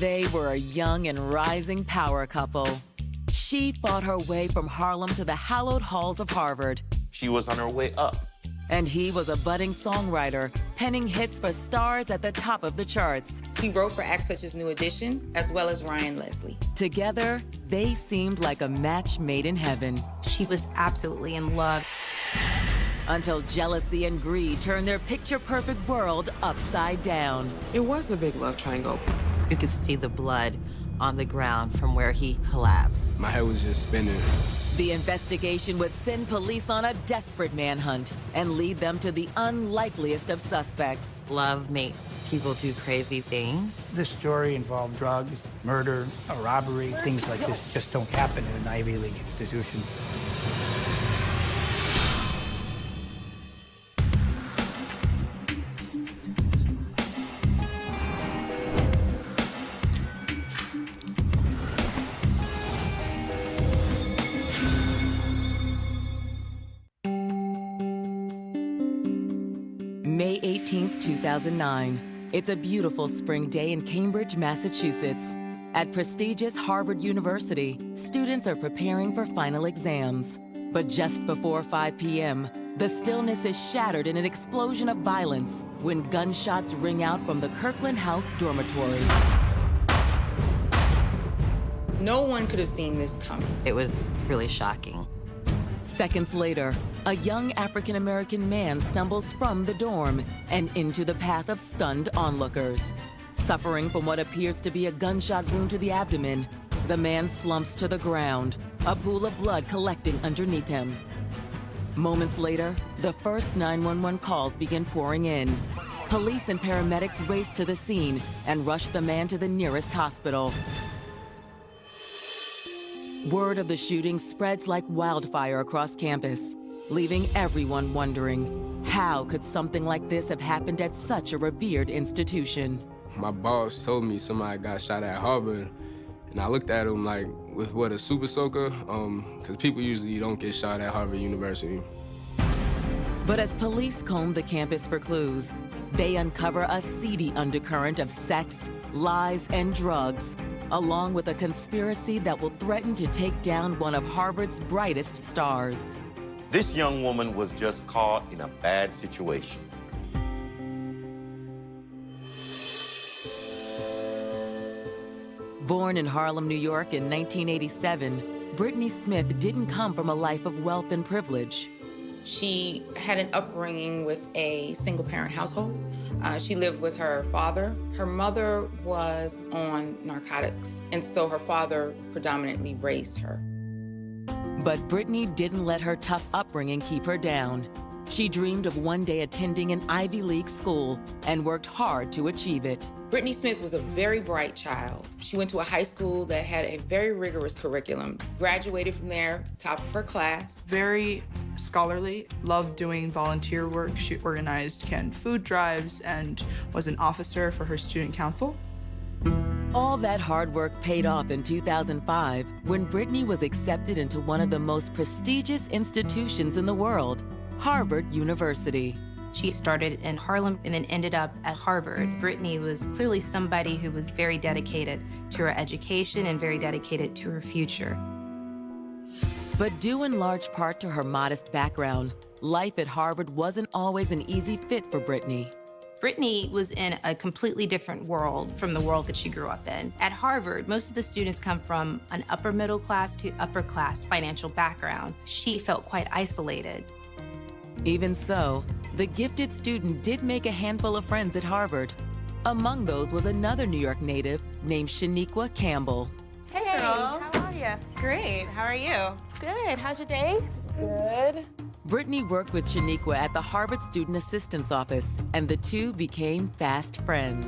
They were a young and rising power couple. She fought her way from Harlem to the hallowed halls of Harvard. She was on her way up. And he was a budding songwriter, penning hits for stars at the top of the charts. He wrote for acts such as New Edition, as well as Ryan Leslie. Together, they seemed like a match made in heaven. She was absolutely in love. Until jealousy and greed turned their picture-perfect world upside down. It was a big love triangle. You could see the blood on the ground from where he collapsed. My head was just spinning. The investigation would send police on a desperate manhunt and lead them to the unlikeliest of suspects. Love makes people do crazy things. This story involved drugs, murder, a robbery. Things like this just don't happen in an Ivy League institution. May 18th, 2009. It's a beautiful spring day in Cambridge, Massachusetts. At prestigious Harvard University, students are preparing for final exams. But just before 5 p.m., the stillness is shattered in an explosion of violence when gunshots ring out from the Kirkland House dormitory. No one could have seen this coming. It was really shocking. Seconds later, a young African-American man stumbles from the dorm and into the path of stunned onlookers. Suffering from what appears to be a gunshot wound to the abdomen, the man slumps to the ground, a pool of blood collecting underneath him. Moments later, the first 911 calls begin pouring in. Police and paramedics race to the scene and rush the man to the nearest hospital. Word of the shooting spreads like wildfire across campus, leaving everyone wondering, how could something like this have happened at such a revered institution? My boss told me somebody got shot at Harvard, and I looked at him like, with what, a super soaker? Because people usually don't get shot at Harvard University. But as police comb the campus for clues, they uncover a seedy undercurrent of sex, lies, and drugs, along with a conspiracy that will threaten to take down one of Harvard's brightest stars. This young woman was just caught in a bad situation. Born in Harlem, New York in 1987, Brittany Smith didn't come from a life of wealth and privilege. She had an upbringing with a single-parent household. She lived with her father. Her mother was on narcotics, and so her father predominantly raised her. But Brittany didn't let her tough upbringing keep her down. She dreamed of one day attending an Ivy League school and worked hard to achieve it. Brittany Smith was a very bright child. She went to a high school that had a very rigorous curriculum. Graduated from there, top of her class. Very scholarly, loved doing volunteer work. She organized canned food drives and was an officer for her student council. All that hard work paid off in 2005 when Brittany was accepted into one of the most prestigious institutions in the world, Harvard University. She started in Harlem and then ended up at Harvard. Brittany was clearly somebody who was very dedicated to her education and very dedicated to her future. But due in large part to her modest background, life at Harvard wasn't always an easy fit for Brittany. Brittany was in a completely different world from the world that she grew up in. At Harvard, most of the students come from an upper middle class to upper class financial background. She felt quite isolated. Even so, the gifted student did make a handful of friends at Harvard. Among those was another New York native named Shaniqua Campbell. Hey, how are you? Great, how are you? Good, how's your day? Good. Brittany worked with Shaniqua at the Harvard Student Assistance Office, and the two became fast friends.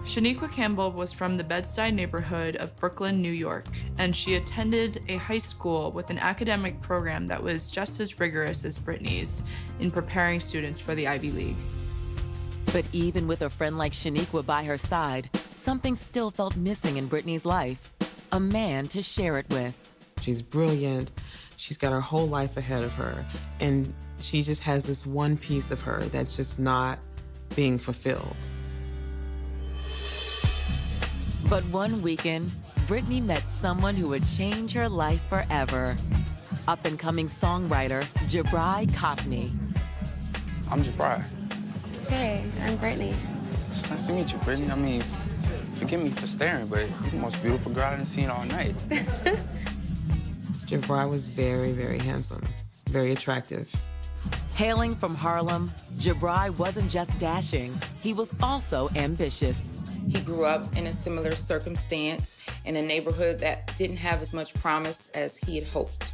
Shaniqua Campbell was from the Bed-Stuy neighborhood of Brooklyn, New York, and she attended a high school with an academic program that was just as rigorous as Brittany's in preparing students for the Ivy League. But even with a friend like Shaniqua by her side, something still felt missing in Brittany's life, a man to share it with. She's brilliant. She's got her whole life ahead of her, and she just has this one piece of her that's just not being fulfilled. But one weekend, Brittany met someone who would change her life forever. Up-and-coming songwriter, Jabri Coffney. I'm Jabri. Hey, I'm Brittany. It's nice to meet you, Brittany. I mean, forgive me for staring, but you're the most beautiful girl I've seen all night. Jabri was very, very handsome, very attractive. Hailing from Harlem, Jabri wasn't just dashing, he was also ambitious. He grew up in a similar circumstance in a neighborhood that didn't have as much promise as he had hoped.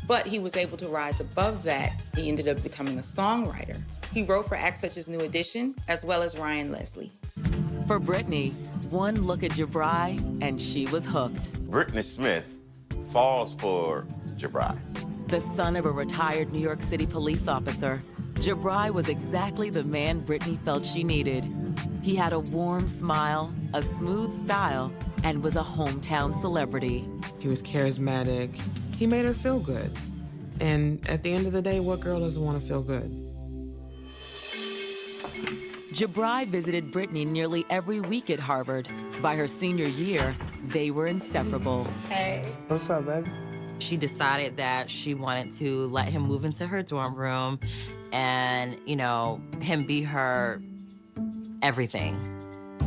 But he was able to rise above that. He ended up becoming a songwriter. He wrote for acts such as New Edition, as well as Ryan Leslie. For Brittany, one look at Jabri and she was hooked. Brittany Smith falls for Jabri. The son of a retired New York City police officer, Jabri was exactly the man Brittany felt she needed. He had a warm smile, a smooth style, and was a hometown celebrity. He was charismatic. He made her feel good. And at the end of the day, what girl doesn't want to feel good? Jabri visited Brittany nearly every week at Harvard. By her senior year, they were inseparable. Hey. What's up, baby? She decided that she wanted to let him move into her dorm room and, you know, him be her everything.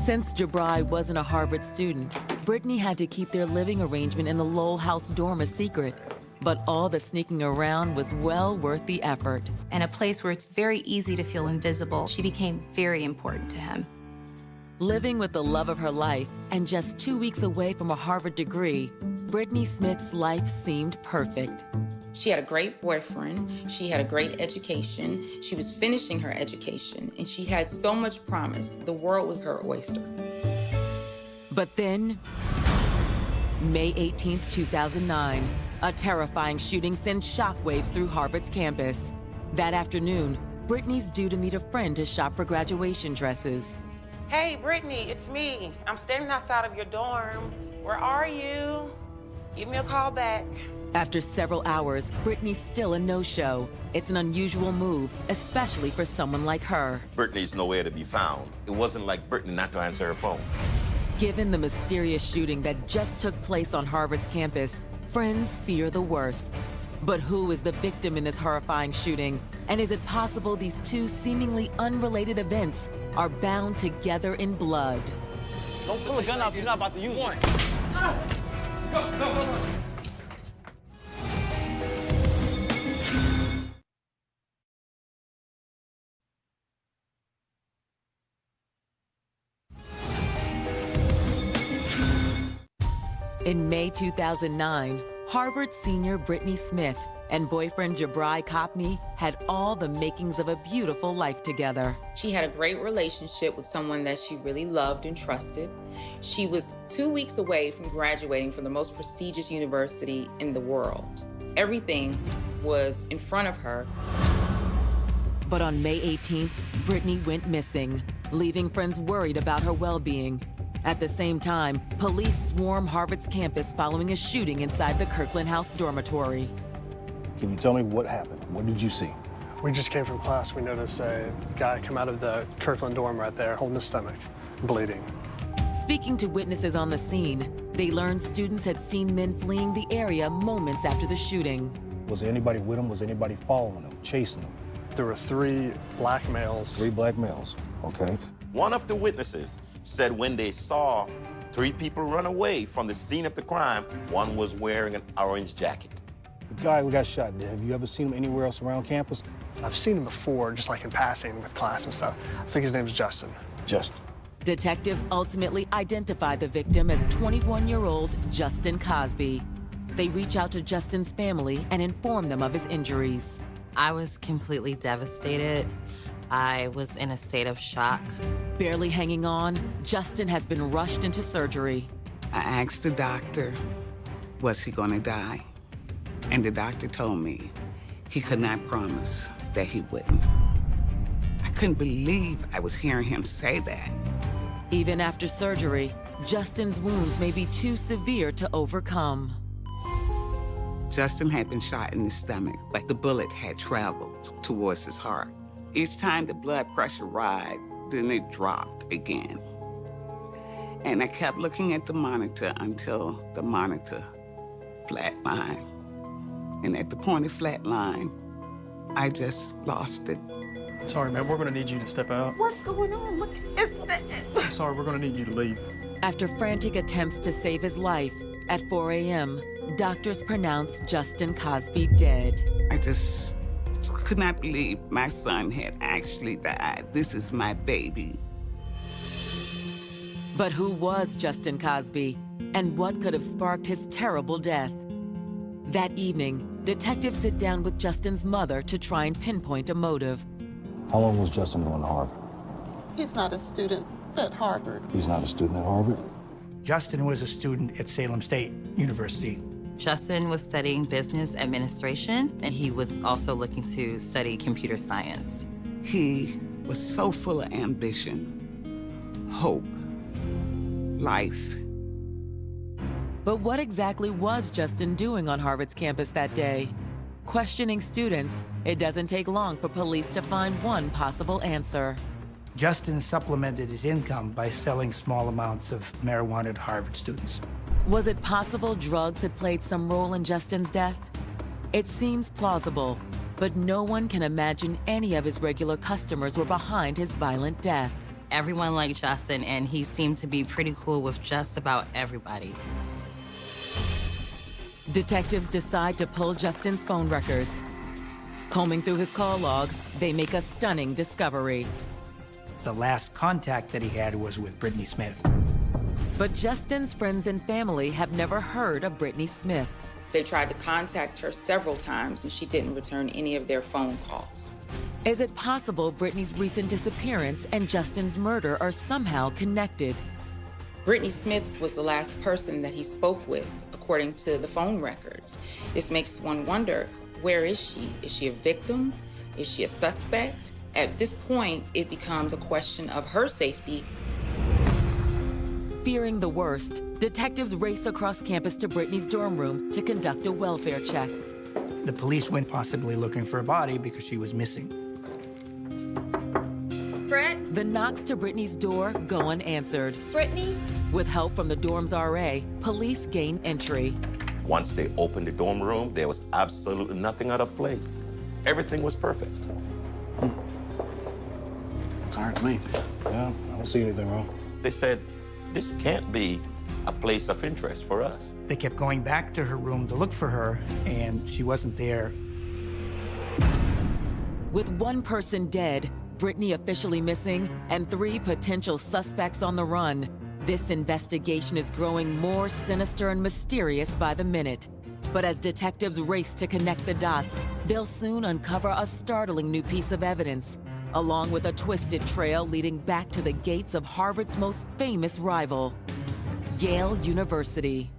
Since Jabri wasn't a Harvard student, Brittany had to keep their living arrangement in the Lowell House dorm a secret. But all the sneaking around was well worth the effort. And a place where it's very easy to feel invisible, she became very important to him. Living with the love of her life and just 2 weeks away from a Harvard degree, Brittany Smith's life seemed perfect. She had a great boyfriend. She had a great education. She was finishing her education, and she had so much promise. The world was her oyster. But then, May 18th, 2009, a terrifying shooting sends shockwaves through Harvard's campus. That afternoon, Brittany's due to meet a friend to shop for graduation dresses. Hey, Brittany, it's me. I'm standing outside of your dorm. Where are you? Give me a call back. After several hours, Brittany's still a no-show. It's an unusual move, especially for someone like her. Brittany's nowhere to be found. It wasn't like Brittany not to answer her phone. Given the mysterious shooting that just took place on Harvard's campus, friends fear the worst. But who is the victim in this horrifying shooting? And is it possible these two seemingly unrelated events are bound together in blood? Don't pull a gun out if you're not about to use one. Go. In May 2009, Harvard senior Brittany Smith and boyfriend Jabri Coffney had all the makings of a beautiful life together. She had a great relationship with someone that she really loved and trusted. She was 2 weeks away from graduating from the most prestigious university in the world. Everything was in front of her. But on May 18th, Brittany went missing, leaving friends worried about her well-being. At the same time, police swarm Harvard's campus following a shooting inside the Kirkland House dormitory. Can you tell me what happened? What did you see? We just came from class. We noticed a guy come out of the Kirkland dorm right there, holding his stomach, bleeding. Speaking to witnesses on the scene, they learned students had seen men fleeing the area moments after the shooting. Was there anybody with him? Was anybody following him, chasing him? There were 3 black males. 3 black males, okay. One of the witnesses said when they saw 3 people run away from the scene of the crime, one was wearing an orange jacket. The guy who got shot, have you ever seen him anywhere else around campus? I've seen him before, just like in passing with class and stuff. I think his name's Justin. Justin. Detectives ultimately identified the victim as 21-year-old Justin Cosby. They reach out to Justin's family and inform them of his injuries. I was completely devastated. I was in a state of shock. Barely hanging on, Justin has been rushed into surgery. I asked the doctor, was he gonna die? And the doctor told me he could not promise that he wouldn't. I couldn't believe I was hearing him say that. Even after surgery, Justin's wounds may be too severe to overcome. Justin had been shot in the stomach, but the bullet had traveled towards his heart. Each time the blood pressure rised, then it dropped again. And I kept looking at the monitor until the monitor flatlined. And at the point of flatline, I just lost it. Sorry, man, we're gonna need you to step out. What's going on? Look, it's that. I'm sorry, we're gonna need you to leave. After frantic attempts to save his life, at 4 a.m., doctors pronounced Justin Cosby dead. I just could not believe my son had actually died. This is my baby. But who was Justin Cosby, and what could have sparked his terrible death? That evening, detectives sit down with Justin's mother to try and pinpoint a motive. How long was Justin going to Harvard? He's not a student at Harvard. He's not a student at Harvard? Justin was a student at Salem State University. Justin was studying business administration, and he was also looking to study computer science. He was so full of ambition, hope, life. But what exactly was Justin doing on Harvard's campus that day? Questioning students, it doesn't take long for police to find one possible answer. Justin supplemented his income by selling small amounts of marijuana to Harvard students. Was it possible drugs had played some role in Justin's death? It seems plausible, but no one can imagine any of his regular customers were behind his violent death. Everyone liked Justin, and he seemed to be pretty cool with just about everybody. Detectives decide to pull Justin's phone records. Combing through his call log, they make a stunning discovery. The last contact that he had was with Brittany Smith. But Justin's friends and family have never heard of Brittany Smith. They tried to contact her several times, and she didn't return any of their phone calls. Is it possible Brittany's recent disappearance and Justin's murder are somehow connected? Brittany Smith was the last person that he spoke with, according to the phone records. This makes one wonder, where is she? Is she a victim? Is she a suspect? At this point, it becomes a question of her safety. Fearing the worst, detectives race across campus to Brittany's dorm room to conduct a welfare check. The police went possibly looking for a body because she was missing. Britt? The knocks to Brittany's door go unanswered. Brittany? With help from the dorm's RA, police gain entry. Once they opened the dorm room, there was absolutely nothing out of place. Everything was perfect. It's all right to me. Yeah, I don't see anything wrong. They said, this can't be a place of interest for us. They kept going back to her room to look for her, and she wasn't there. With one person dead, Brittany officially missing, and 3 potential suspects on the run, this investigation is growing more sinister and mysterious by the minute. But as detectives race to connect the dots, they'll soon uncover a startling new piece of evidence, along with a twisted trail leading back to the gates of Harvard's most famous rival, Yale University.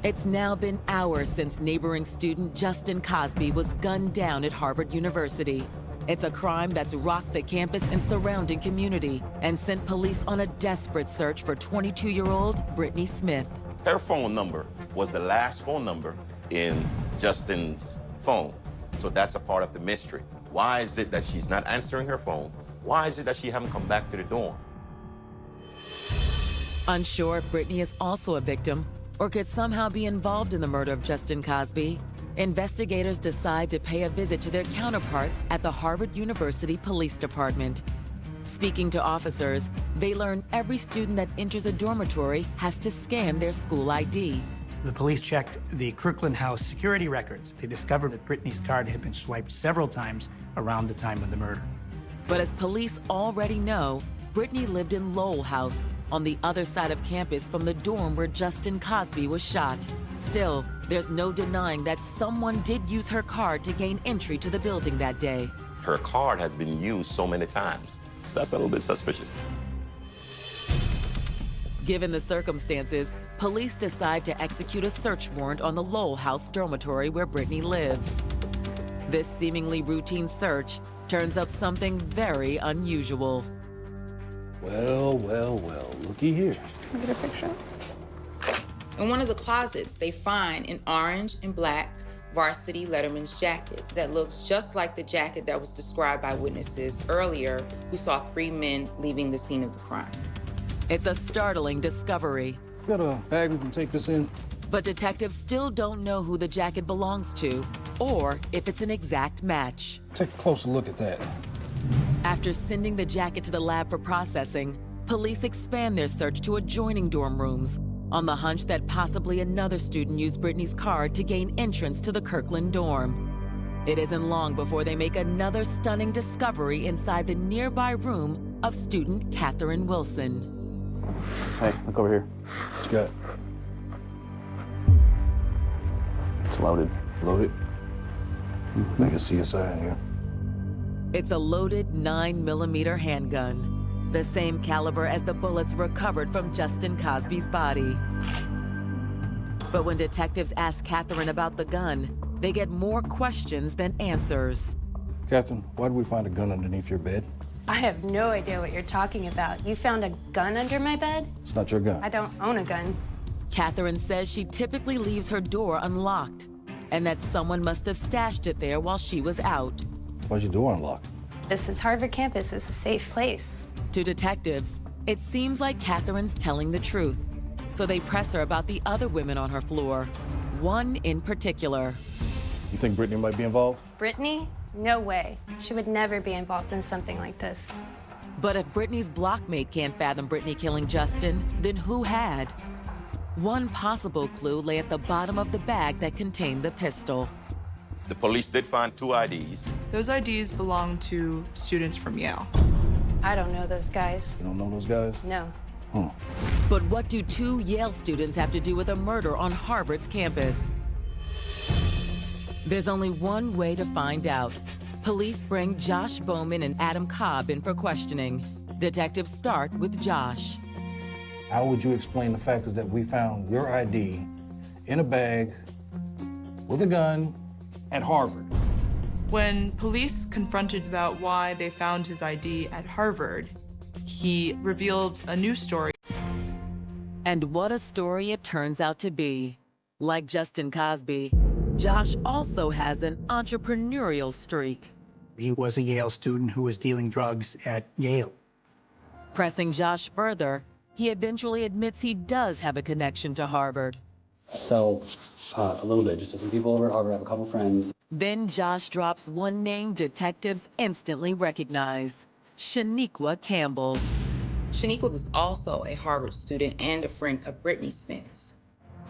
It's now been hours since neighboring student Justin Cosby was gunned down at Harvard University. It's a crime that's rocked the campus and surrounding community and sent police on a desperate search for 22-year-old Brittany Smith. Her phone number was the last phone number in Justin's phone. So that's a part of the mystery. Why is it that she's not answering her phone? Why is it that she haven't come back to the dorm? Unsure if Brittany is also a victim or could somehow be involved in the murder of Justin Cosby, investigators decide to pay a visit to their counterparts at the Harvard University Police Department. Speaking to officers, they learn every student that enters a dormitory has to scan their school ID. The police checked the Kirkland House security records. They discovered that Brittany's card had been swiped several times around the time of the murder. But as police already know, Brittany lived in Lowell House, on the other side of campus from the dorm where Justin Cosby was shot. Still, there's no denying that someone did use her card to gain entry to the building that day. Her card had been used so many times, so that's a little bit suspicious. Given the circumstances, police decide to execute a search warrant on the Lowell House dormitory where Brittany lives. This seemingly routine search turns up something very unusual. Well, well, well, looky here. Can I get a picture? In one of the closets, they find an orange and black varsity letterman's jacket that looks just like the jacket that was described by witnesses earlier who saw 3 men leaving the scene of the crime. It's a startling discovery. Got a bag we can take this in? But detectives still don't know who the jacket belongs to or if it's an exact match. Take a closer look at that. After sending the jacket to the lab for processing, police expand their search to adjoining dorm rooms on the hunch that possibly another student used Brittany's card to gain entrance to the Kirkland dorm. It isn't long before they make another stunning discovery inside the nearby room of student Catherine Wilson. Hey, look over here. What you got? It's loaded. Loaded? Make a CSI in here. It's a loaded 9mm handgun, the same caliber as the bullets recovered from Justin Cosby's body. But when detectives ask Catherine about the gun, they get more questions than answers. Catherine, why did we find a gun underneath your bed? I have no idea what you're talking about. You found a gun under my bed? It's not your gun. I don't own a gun. Catherine says she typically leaves her door unlocked and that someone must have stashed it there while she was out. Why's your door unlocked? This is Harvard campus. It's a safe place. To detectives, it seems like Catherine's telling the truth, so they press her about the other women on her floor, one in particular. You think Brittany might be involved? Brittany? No way. She would never be involved in something like this. But if Brittany's blockmate can't fathom Brittany killing Justin, then who had? One possible clue lay at the bottom of the bag that contained the pistol. The police did find 2 IDs. Those IDs belong to students from Yale. I don't know those guys. You don't know those guys? No. But what do 2 Yale students have to do with a murder on Harvard's campus? There's only one way to find out. Police bring Josh Bowman and Adam Cobb in for questioning. Detectives start with Josh. How would you explain the fact is that we found your ID in a bag with a gun at Harvard? When police confronted about why they found his ID at Harvard, he revealed a new story. And what a story it turns out to be. Like Justin Cosby, Josh also has an entrepreneurial streak. He was a Yale student who was dealing drugs at Yale. Pressing Josh further, he eventually admits he does have a connection to Harvard. I sell a little bit just to some people over at Harvard. I have a couple friends. Then Josh drops one name detectives instantly recognize: Shaniqua Campbell. Shaniqua was also a Harvard student and a friend of Brittany Smith's.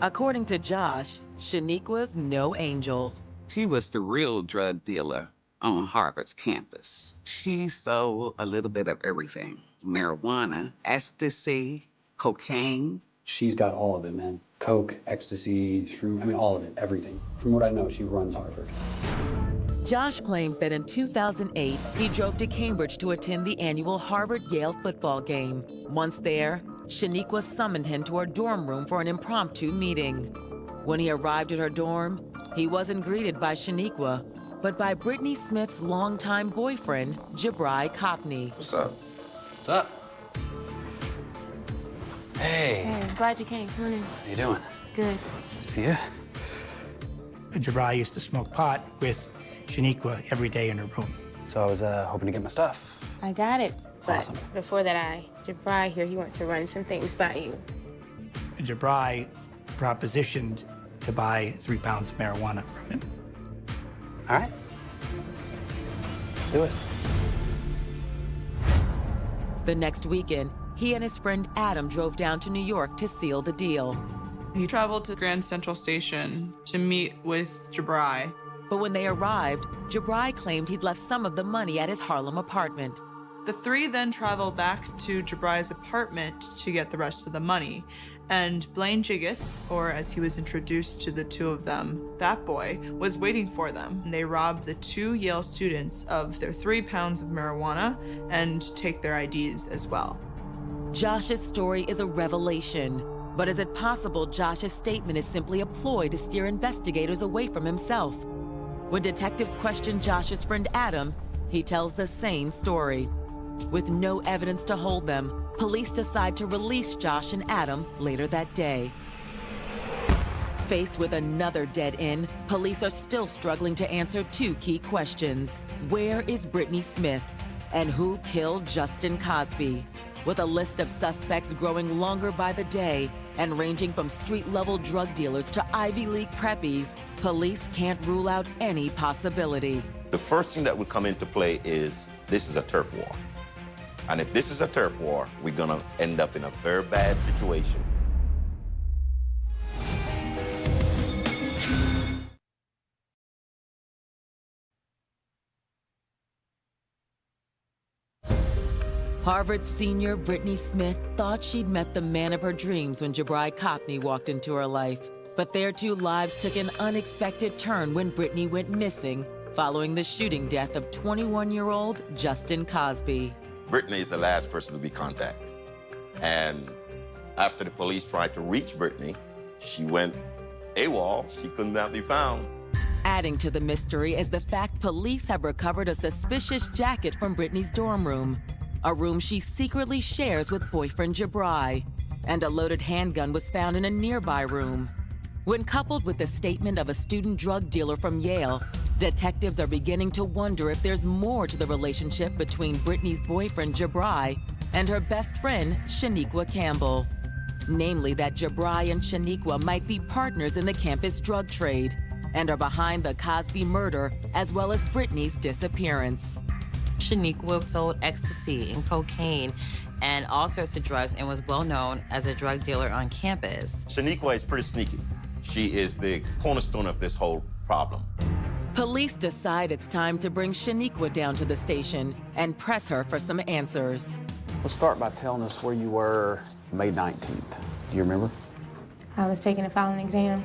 According to Josh, Shaniqua's no angel. She was the real drug dealer on Harvard's campus. She sold a little bit of everything: marijuana, ecstasy, cocaine. She's got all of it, man. Coke, ecstasy, shroom, I mean, all of it, everything. From what I know, she runs Harvard. Josh claims that in 2008, he drove to Cambridge to attend the annual Harvard-Yale football game. Once there, Shaniqua summoned him to her dorm room for an impromptu meeting. When he arrived at her dorm, he wasn't greeted by Shaniqua, but by Brittany Smith's longtime boyfriend, Jabri Copney. What's up? What's up? Hey, glad you came. Come on in. How you doing? Good. See ya. Jabri used to smoke pot with Shaniqua every day in her room. So I was hoping to get my stuff. I got it. But Awesome. before that, Jabri here, he wants to run some things by you. Jabri propositioned to buy 3 pounds of marijuana from him. All right. Let's do it. The next weekend, he and his friend Adam drove down to New York to seal the deal. He traveled to Grand Central Station to meet with Jabri. But when they arrived, Jabri claimed he'd left some of the money at his Harlem apartment. The 3 then traveled back to Jabri's apartment to get the rest of the money. And Blaine Jiggets, or as he was introduced to the 2 of them, Bat Boy, was waiting for them. And they robbed the 2 Yale students of their 3 pounds of marijuana and take their IDs as well. Josh's story is a revelation. But is it possible Josh's statement is simply a ploy to steer investigators away from himself? When detectives question Josh's friend Adam, he tells the same story. With no evidence to hold them, police decide to release Josh and Adam later that day. Faced with another dead end, police are still struggling to answer two key questions. Where is Brittany Smith? And who killed Justin Cosby? With a list of suspects growing longer by the day and ranging from street-level drug dealers to Ivy League preppies, police can't rule out any possibility. The first thing that would come into play is this is a turf war. And if this is a turf war, we're gonna end up in a very bad situation. Harvard senior Brittany Smith thought she'd met the man of her dreams when Jabri Copney walked into her life. But their two lives took an unexpected turn when Brittany went missing following the shooting death of 21-year-old Justin Cosby. Brittany is the last person to be contacted. And after the police tried to reach Brittany, she went AWOL. She could not be found. Adding to the mystery is the fact police have recovered a suspicious jacket from Brittany's dorm room, a room she secretly shares with boyfriend Jabri, and a loaded handgun was found in a nearby room. When coupled with the statement of a student drug dealer from Yale, detectives are beginning to wonder if there's more to the relationship between Brittany's boyfriend Jabri and her best friend Shaniqua Campbell. Namely that Jabri and Shaniqua might be partners in the campus drug trade and are behind the Cosby murder as well as Brittany's disappearance. Shaniqua sold ecstasy and cocaine and all sorts of drugs and was well known as a drug dealer on campus. Shaniqua is pretty sneaky. She is the cornerstone of this whole problem. Police decide it's time to bring Shaniqua down to the station and press her for some answers. Let's start by telling us where you were May 19th. Do you remember? I was taking a filing exam.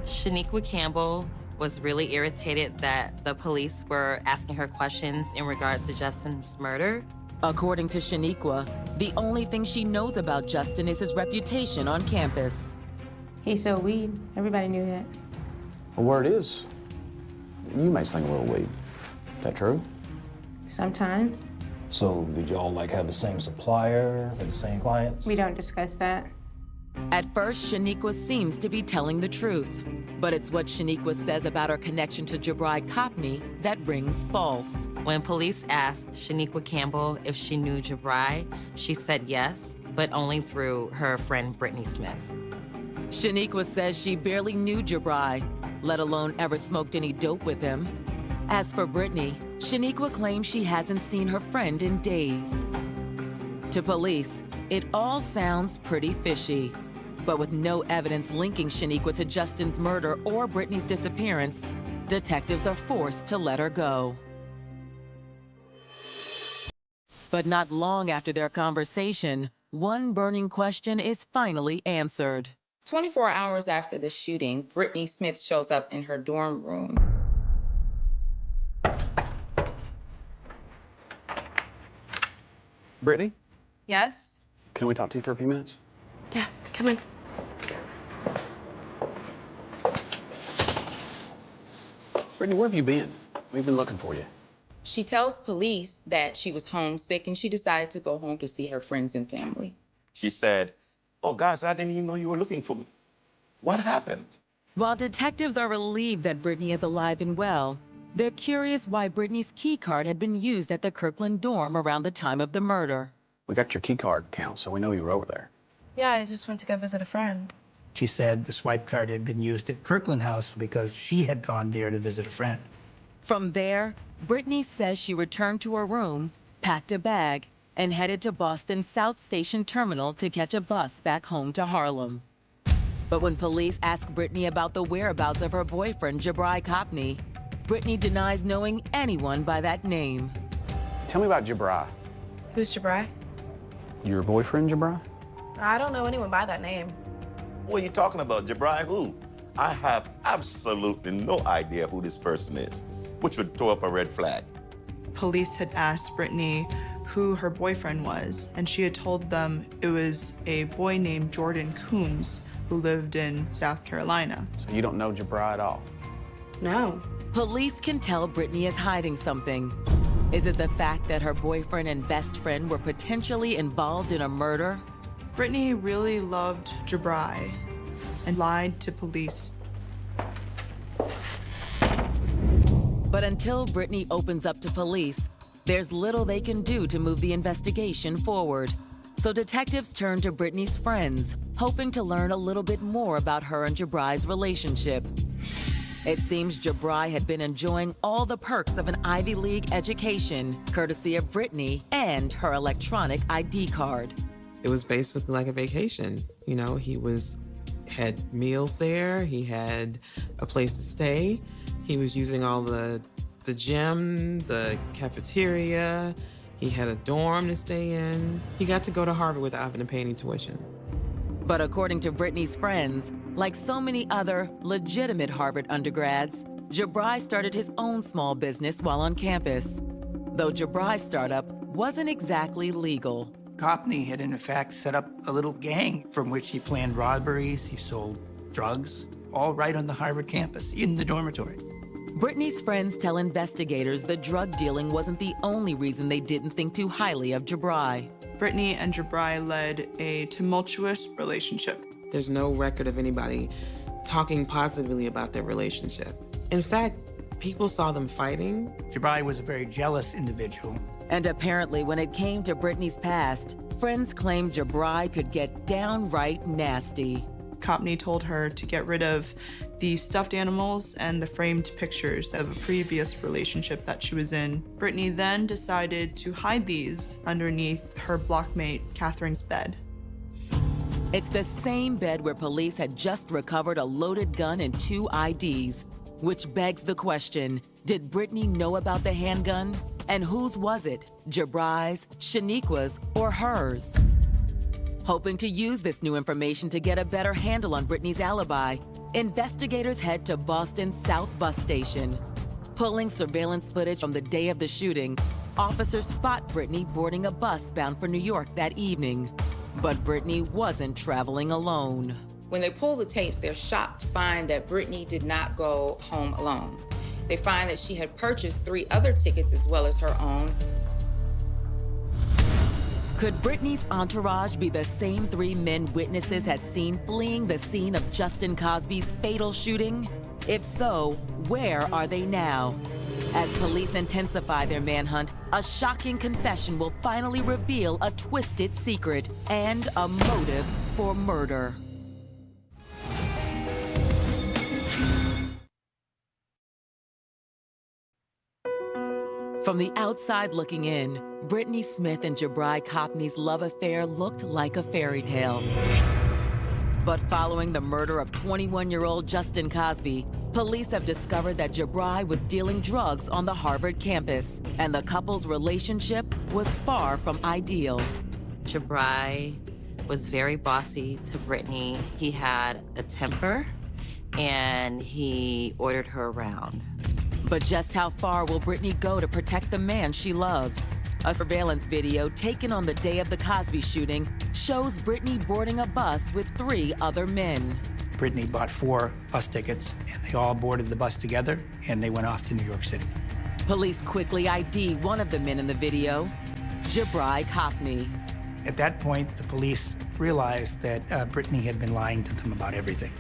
Shaniqua Campbell was really irritated that the police were asking her questions in regards to Justin's murder. According to Shaniqua, the only thing she knows about Justin is his reputation on campus. He sold weed. Everybody knew that. Well, word is, you may sling a little weed. Is that true? Sometimes. So did y'all like have the same supplier, or the same clients? We don't discuss that. At first, Shaniqua seems to be telling the truth, but it's what Shaniqua says about her connection to Jabri Copney that rings false. When police asked Shaniqua Campbell if she knew Jabri, she said yes, but only through her friend Brittany Smith. Shaniqua says she barely knew Jabri, let alone ever smoked any dope with him. As for Brittany, Shaniqua claims she hasn't seen her friend in days. To police, it all sounds pretty fishy. But with no evidence linking Shaniqua to Justin's murder or Brittany's disappearance, detectives are forced to let her go. But not long after their conversation, one burning question is finally answered. 24 hours after the shooting, Brittany Smith shows up in her dorm room. Brittany, Yes? can we talk to you for a few minutes? Yeah, come in. Brittany, where have you been? We've been looking for you. She tells police that she was homesick and she decided to go home to see her friends and family. She said, "Oh, guys, I didn't even know you were looking for me. What happened?" While detectives are relieved that Brittany is alive and well, they're curious why Brittany's key card had been used at the Kirkland dorm around the time of the murder. We got your key card count, so we know you were over there. Yeah, I just went to go visit a friend. She said the swipe card had been used at Kirkland House because she had gone there to visit a friend. From there, Brittany says she returned to her room, packed a bag, and headed to Boston's South Station Terminal to catch a bus back home to Harlem. But when police ask Brittany about the whereabouts of her boyfriend, Jabri Copney, Brittany denies knowing anyone by that name. Tell me about Jabri. Who's Jabri? Your boyfriend, Jabri? I don't know anyone by that name. What are you talking about? Jabri who? I have absolutely no idea who this person is, which would throw up a red flag. Police had asked Brittany who her boyfriend was, and she had told them it was a boy named Jordan Coombs who lived in South Carolina. So you don't know Jabri at all? No. Police can tell Brittany is hiding something. Is it the fact that her boyfriend and best friend were potentially involved in a murder? Brittany really loved Jabri. and lied to police. But until Brittany opens up to police, there's little they can do to move the investigation forward. So detectives turn to Brittany's friends, hoping to learn a little bit more about her and Jabrai's relationship. It seems Jabrai had been enjoying all the perks of an Ivy League education, courtesy of Brittany and her electronic ID card. It was basically like a vacation. You know, he had meals there, he had a place to stay, he was using all the gym, the cafeteria, he had a dorm to stay in. He got to go to Harvard without having to pay any tuition. But according to Brittany's friends, like so many other legitimate Harvard undergrads, Jabrai started his own small business while on campus. Though Jabrai's startup wasn't exactly legal. Copney had in fact set up a little gang from which he planned robberies, he sold drugs, all right on the Harvard campus, in the dormitory. Brittany's friends tell investigators the drug dealing wasn't the only reason they didn't think too highly of Jabrai. Brittany and Jabrai led a tumultuous relationship. There's no record of anybody talking positively about their relationship. In fact, people saw them fighting. Jabrai was a very jealous individual. And apparently, when it came to Brittany's past, friends claimed Jabrai could get downright nasty. Copney told her to get rid of the stuffed animals and the framed pictures of a previous relationship that she was in. Brittany then decided to hide these underneath her blockmate Catherine's bed. It's the same bed where police had just recovered a loaded gun and 2 IDs, which begs the question, did Brittany know about the handgun? And whose was it? Jabrai's, Shaniqua's, or hers? Hoping to use this new information to get a better handle on Brittany's alibi, investigators head to Boston's South Bus Station. Pulling surveillance footage from the day of the shooting, officers spot Brittany boarding a bus bound for New York that evening. But Brittany wasn't traveling alone. When they pull the tapes, they're shocked to find that Brittany did not go home alone. They find that she had purchased 3 other tickets as well as her own. Could Brittany's entourage be the same 3 men witnesses had seen fleeing the scene of Justin Cosby's fatal shooting? If so, where are they now? As police intensify their manhunt, a shocking confession will finally reveal a twisted secret and a motive for murder. From the outside looking in, Brittany Smith and Jabrai Copney's love affair looked like a fairy tale. But following the murder of 21-year-old Justin Cosby, police have discovered that Jabrai was dealing drugs on the Harvard campus, and the couple's relationship was far from ideal. Jabrai was very bossy to Brittany. He had a temper, and he ordered her around. But just how far will Brittany go to protect the man she loves? A surveillance video taken on the day of the Cosby shooting shows Brittany boarding a bus with 3 other men. Brittany bought 4 bus tickets, and they all boarded the bus together, and they went off to New York City. Police quickly ID one of the men in the video, Jabrai Copney. At that point, the police realized that Brittany had been lying to them about everything.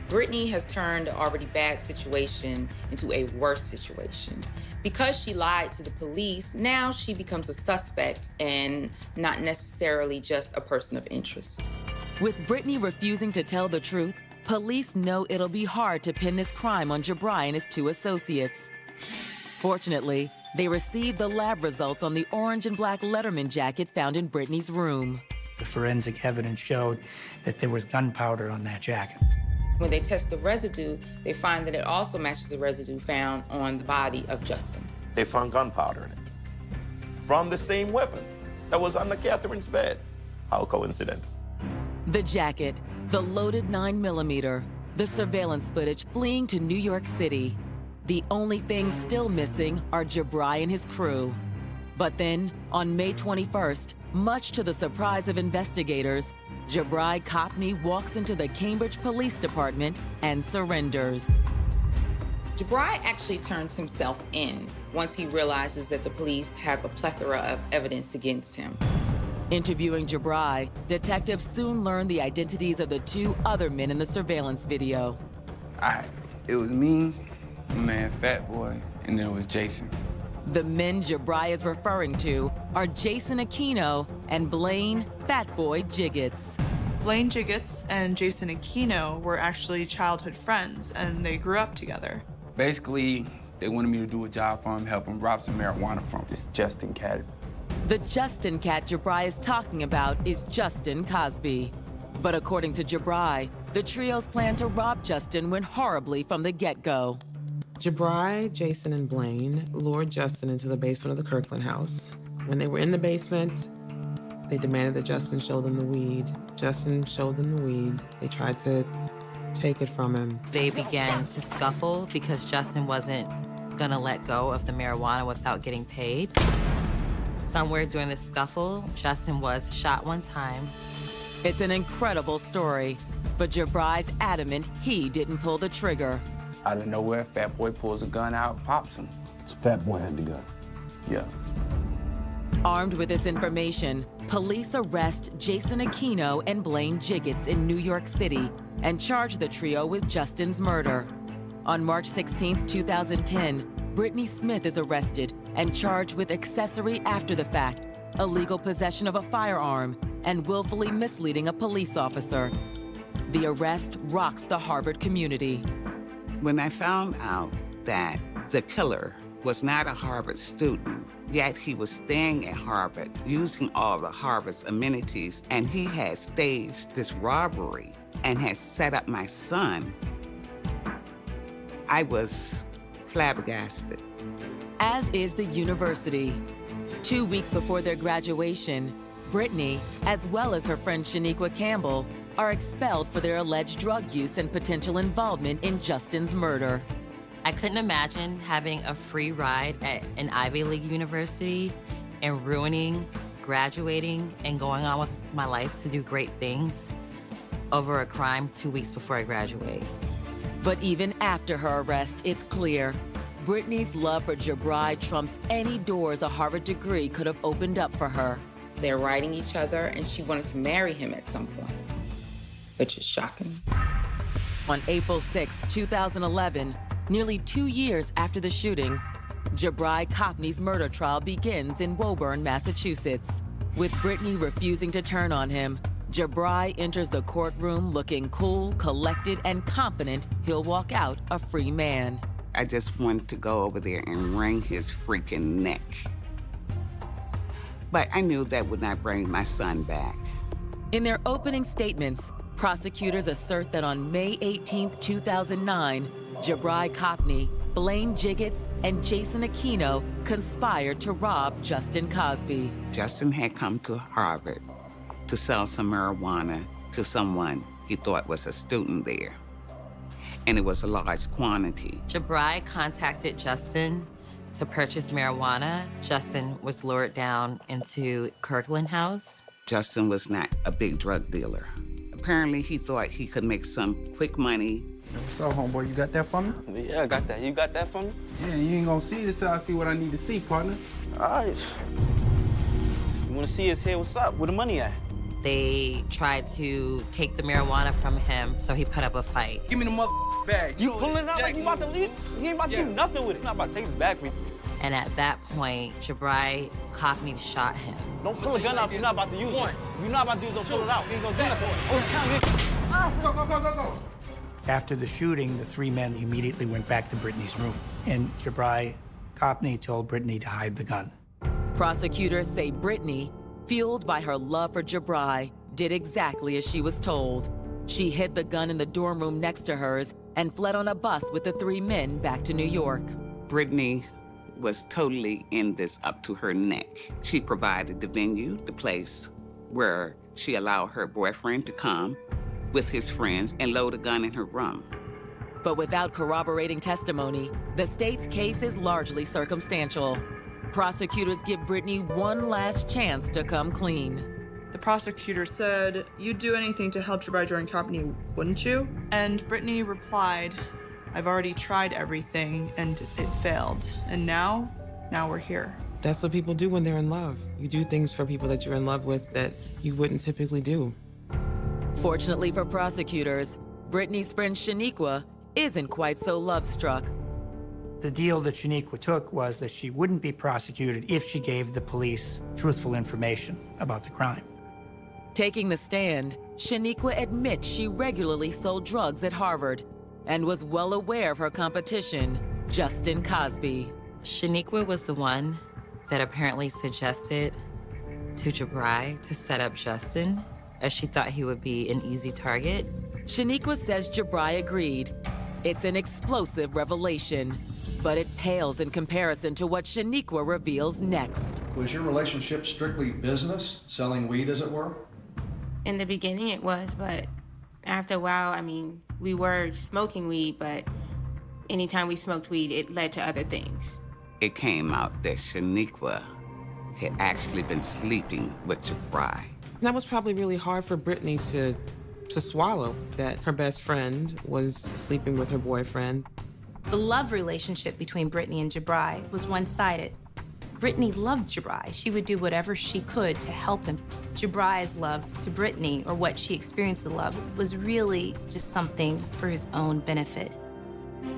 Brittany has turned an already bad situation into a worse situation. Because she lied to the police, now she becomes a suspect and not necessarily just a person of interest. With Brittany refusing to tell the truth, police know it'll be hard to pin this crime on Jabrai and his 2 associates. Fortunately, they received the lab results on the orange and black Letterman jacket found in Brittany's room. The forensic evidence showed that there was gunpowder on that jacket. When they test the residue, they find that it also matches the residue found on the body of Justin. They found gunpowder in it from the same weapon that was under Catherine's bed. How coincidental. The jacket, the loaded 9mm, the surveillance footage fleeing to New York City. The only things still missing are Jabrai and his crew. But then, on May 21st, much to the surprise of investigators, Jabrai Copney walks into the Cambridge Police Department and surrenders. Jabrai actually turns himself in once he realizes that the police have a plethora of evidence against him. Interviewing Jabrai, detectives soon learned the identities of the two other men in the surveillance video. It was me, my man Fat Boy, and then it was Jason. The men Jabrai is referring to are Jason Aquino and Blaine Fat Boy Jiggets. Blaine Jiggets and Jason Aquino were actually childhood friends, and they grew up together. Basically, they wanted me to do a job for him, help him rob some marijuana from this Justin cat. The Justin cat Jabrai is talking about is Justin Cosby. But according to Jabrai, the trio's plan to rob Justin went horribly from the get-go. Jabrai, Jason, and Blaine lured Justin into the basement of the Kirkland house. When they were in the basement, they demanded that Justin show them the weed. Justin showed them the weed. They tried to take it from him. They began to scuffle because Justin wasn't gonna let go of the marijuana without getting paid. Somewhere during the scuffle, Justin was shot one time. It's an incredible story, but Jabrai's adamant he didn't pull the trigger. Out of nowhere, Fat Boy pulls a gun out, pops him. So Fat Boy had the gun? Yeah. Armed with this information, police arrest Jason Aquino and Blaine Jiggets in New York City and charge the trio with Justin's murder. On March 16, 2010, Brittany Smith is arrested and charged with accessory after the fact, illegal possession of a firearm, and willfully misleading a police officer. The arrest rocks the Harvard community. When I found out that the killer was not a Harvard student, yet he was staying at Harvard, using all of Harvard's amenities, and he had staged this robbery and had set up my son, I was flabbergasted. As is the university. 2 weeks before their graduation, Brittany, as well as her friend Shaniqua Campbell, are expelled for their alleged drug use and potential involvement in Justin's murder. I couldn't imagine having a free ride at an Ivy League university and ruining, graduating, and going on with my life to do great things over a crime 2 weeks before I graduate. But even after her arrest, it's clear Brittany's love for Jabrai trumps any doors a Harvard degree could have opened up for her. They're writing each other, and she wanted to marry him at some point, which is shocking. On April 6, 2011, nearly 2 years after the shooting, Jabrai Copney's murder trial begins in Woburn, Massachusetts. With Brittany refusing to turn on him, Jabrai enters the courtroom looking cool, collected, and confident he'll walk out a free man. I just wanted to go over there and wring his freaking neck. But I knew that would not bring my son back. In their opening statements, prosecutors assert that on May 18, 2009, Jabrai Copney, Blaine Jiggets, and Jason Aquino conspired to rob Justin Cosby. Justin had come to Harvard to sell some marijuana to someone he thought was a student there. And it was a large quantity. Jabrai contacted Justin to purchase marijuana. Justin was lured down into Kirkland House. Justin was not a big drug dealer. Apparently, he thought he could make some quick money. So, homeboy, you got that for me? Yeah, I got that. You got that for me? Yeah, you ain't gonna see it until I see what I need to see, partner. All right. You wanna see us here? What's up? Where the money at? They tried to take the marijuana from him, so he put up a fight. Give me the mother bag. You pulling it out like you about to leave? You ain't about to do nothing with it. You're not about to take this bag from me. And at that point, Jabrai Copney shot him. Don't pull a gun out if you're not about to use it. If you're not about to use it, don't pull it out. You ain't gonna do nothing. Oh, it's counting. Go. After the shooting, the three men immediately went back to Brittany's room, and Jabrai Copney told Brittany to hide the gun. Prosecutors say Brittany, fueled by her love for Jabrai, did exactly as she was told. She hid the gun in the dorm room next to hers and fled on a bus with the three men back to New York. Brittany was totally in this up to her neck. She provided the venue, the place where she allowed her boyfriend to come with his friends and load a gun in her room. But without corroborating testimony, the state's case is largely circumstantial. Prosecutors give Brittany one last chance to come clean. The prosecutor said, "You'd do anything to help Jabrai join Copney, wouldn't you?" And Brittany replied, "I've already tried everything and it failed. And now we're here." That's what people do when they're in love. You do things for people that you're in love with that you wouldn't typically do. Fortunately for prosecutors, Brittany's friend Shaniqua isn't quite so love-struck. The deal that Shaniqua took was that she wouldn't be prosecuted if she gave the police truthful information about the crime. Taking the stand, Shaniqua admits she regularly sold drugs at Harvard and was well aware of her competition, Justin Cosby. Shaniqua was the one that apparently suggested to Jabrai to set up Justin, as she thought he would be an easy target. Shaniqua says Jabrai agreed. It's an explosive revelation, but it pales in comparison to what Shaniqua reveals next. Was your relationship strictly business, selling weed as it were? In the beginning it was, but after a while, I mean, we were smoking weed, but anytime we smoked weed, it led to other things. It came out that Shaniqua had actually been sleeping with Jabrai. That was probably really hard for Brittany to swallow, that her best friend was sleeping with her boyfriend. The love relationship between Brittany and Jabrai was one-sided. Brittany loved Jabrai. She would do whatever she could to help him. Jabrai's love to Brittany, or what she experienced the love, was really just something for his own benefit.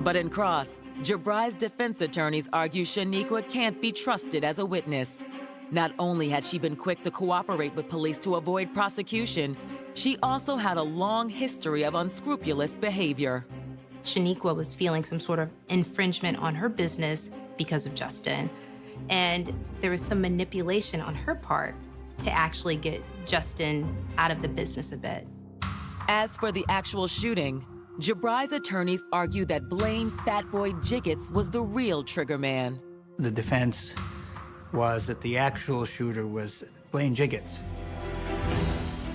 But in cross, Jabrai's defense attorneys argue Shaniqua can't be trusted as a witness. Not only had she been quick to cooperate with police to avoid prosecution, she also had a long history of unscrupulous behavior. Shaniqua was feeling some sort of infringement on her business because of Justin. And there was some manipulation on her part to actually get Justin out of the business a bit. As for the actual shooting, Jabrai's attorneys argue that Blaine Fatboy Jiggets was the real trigger man. The defense was that the actual shooter was Blaine Jiggets.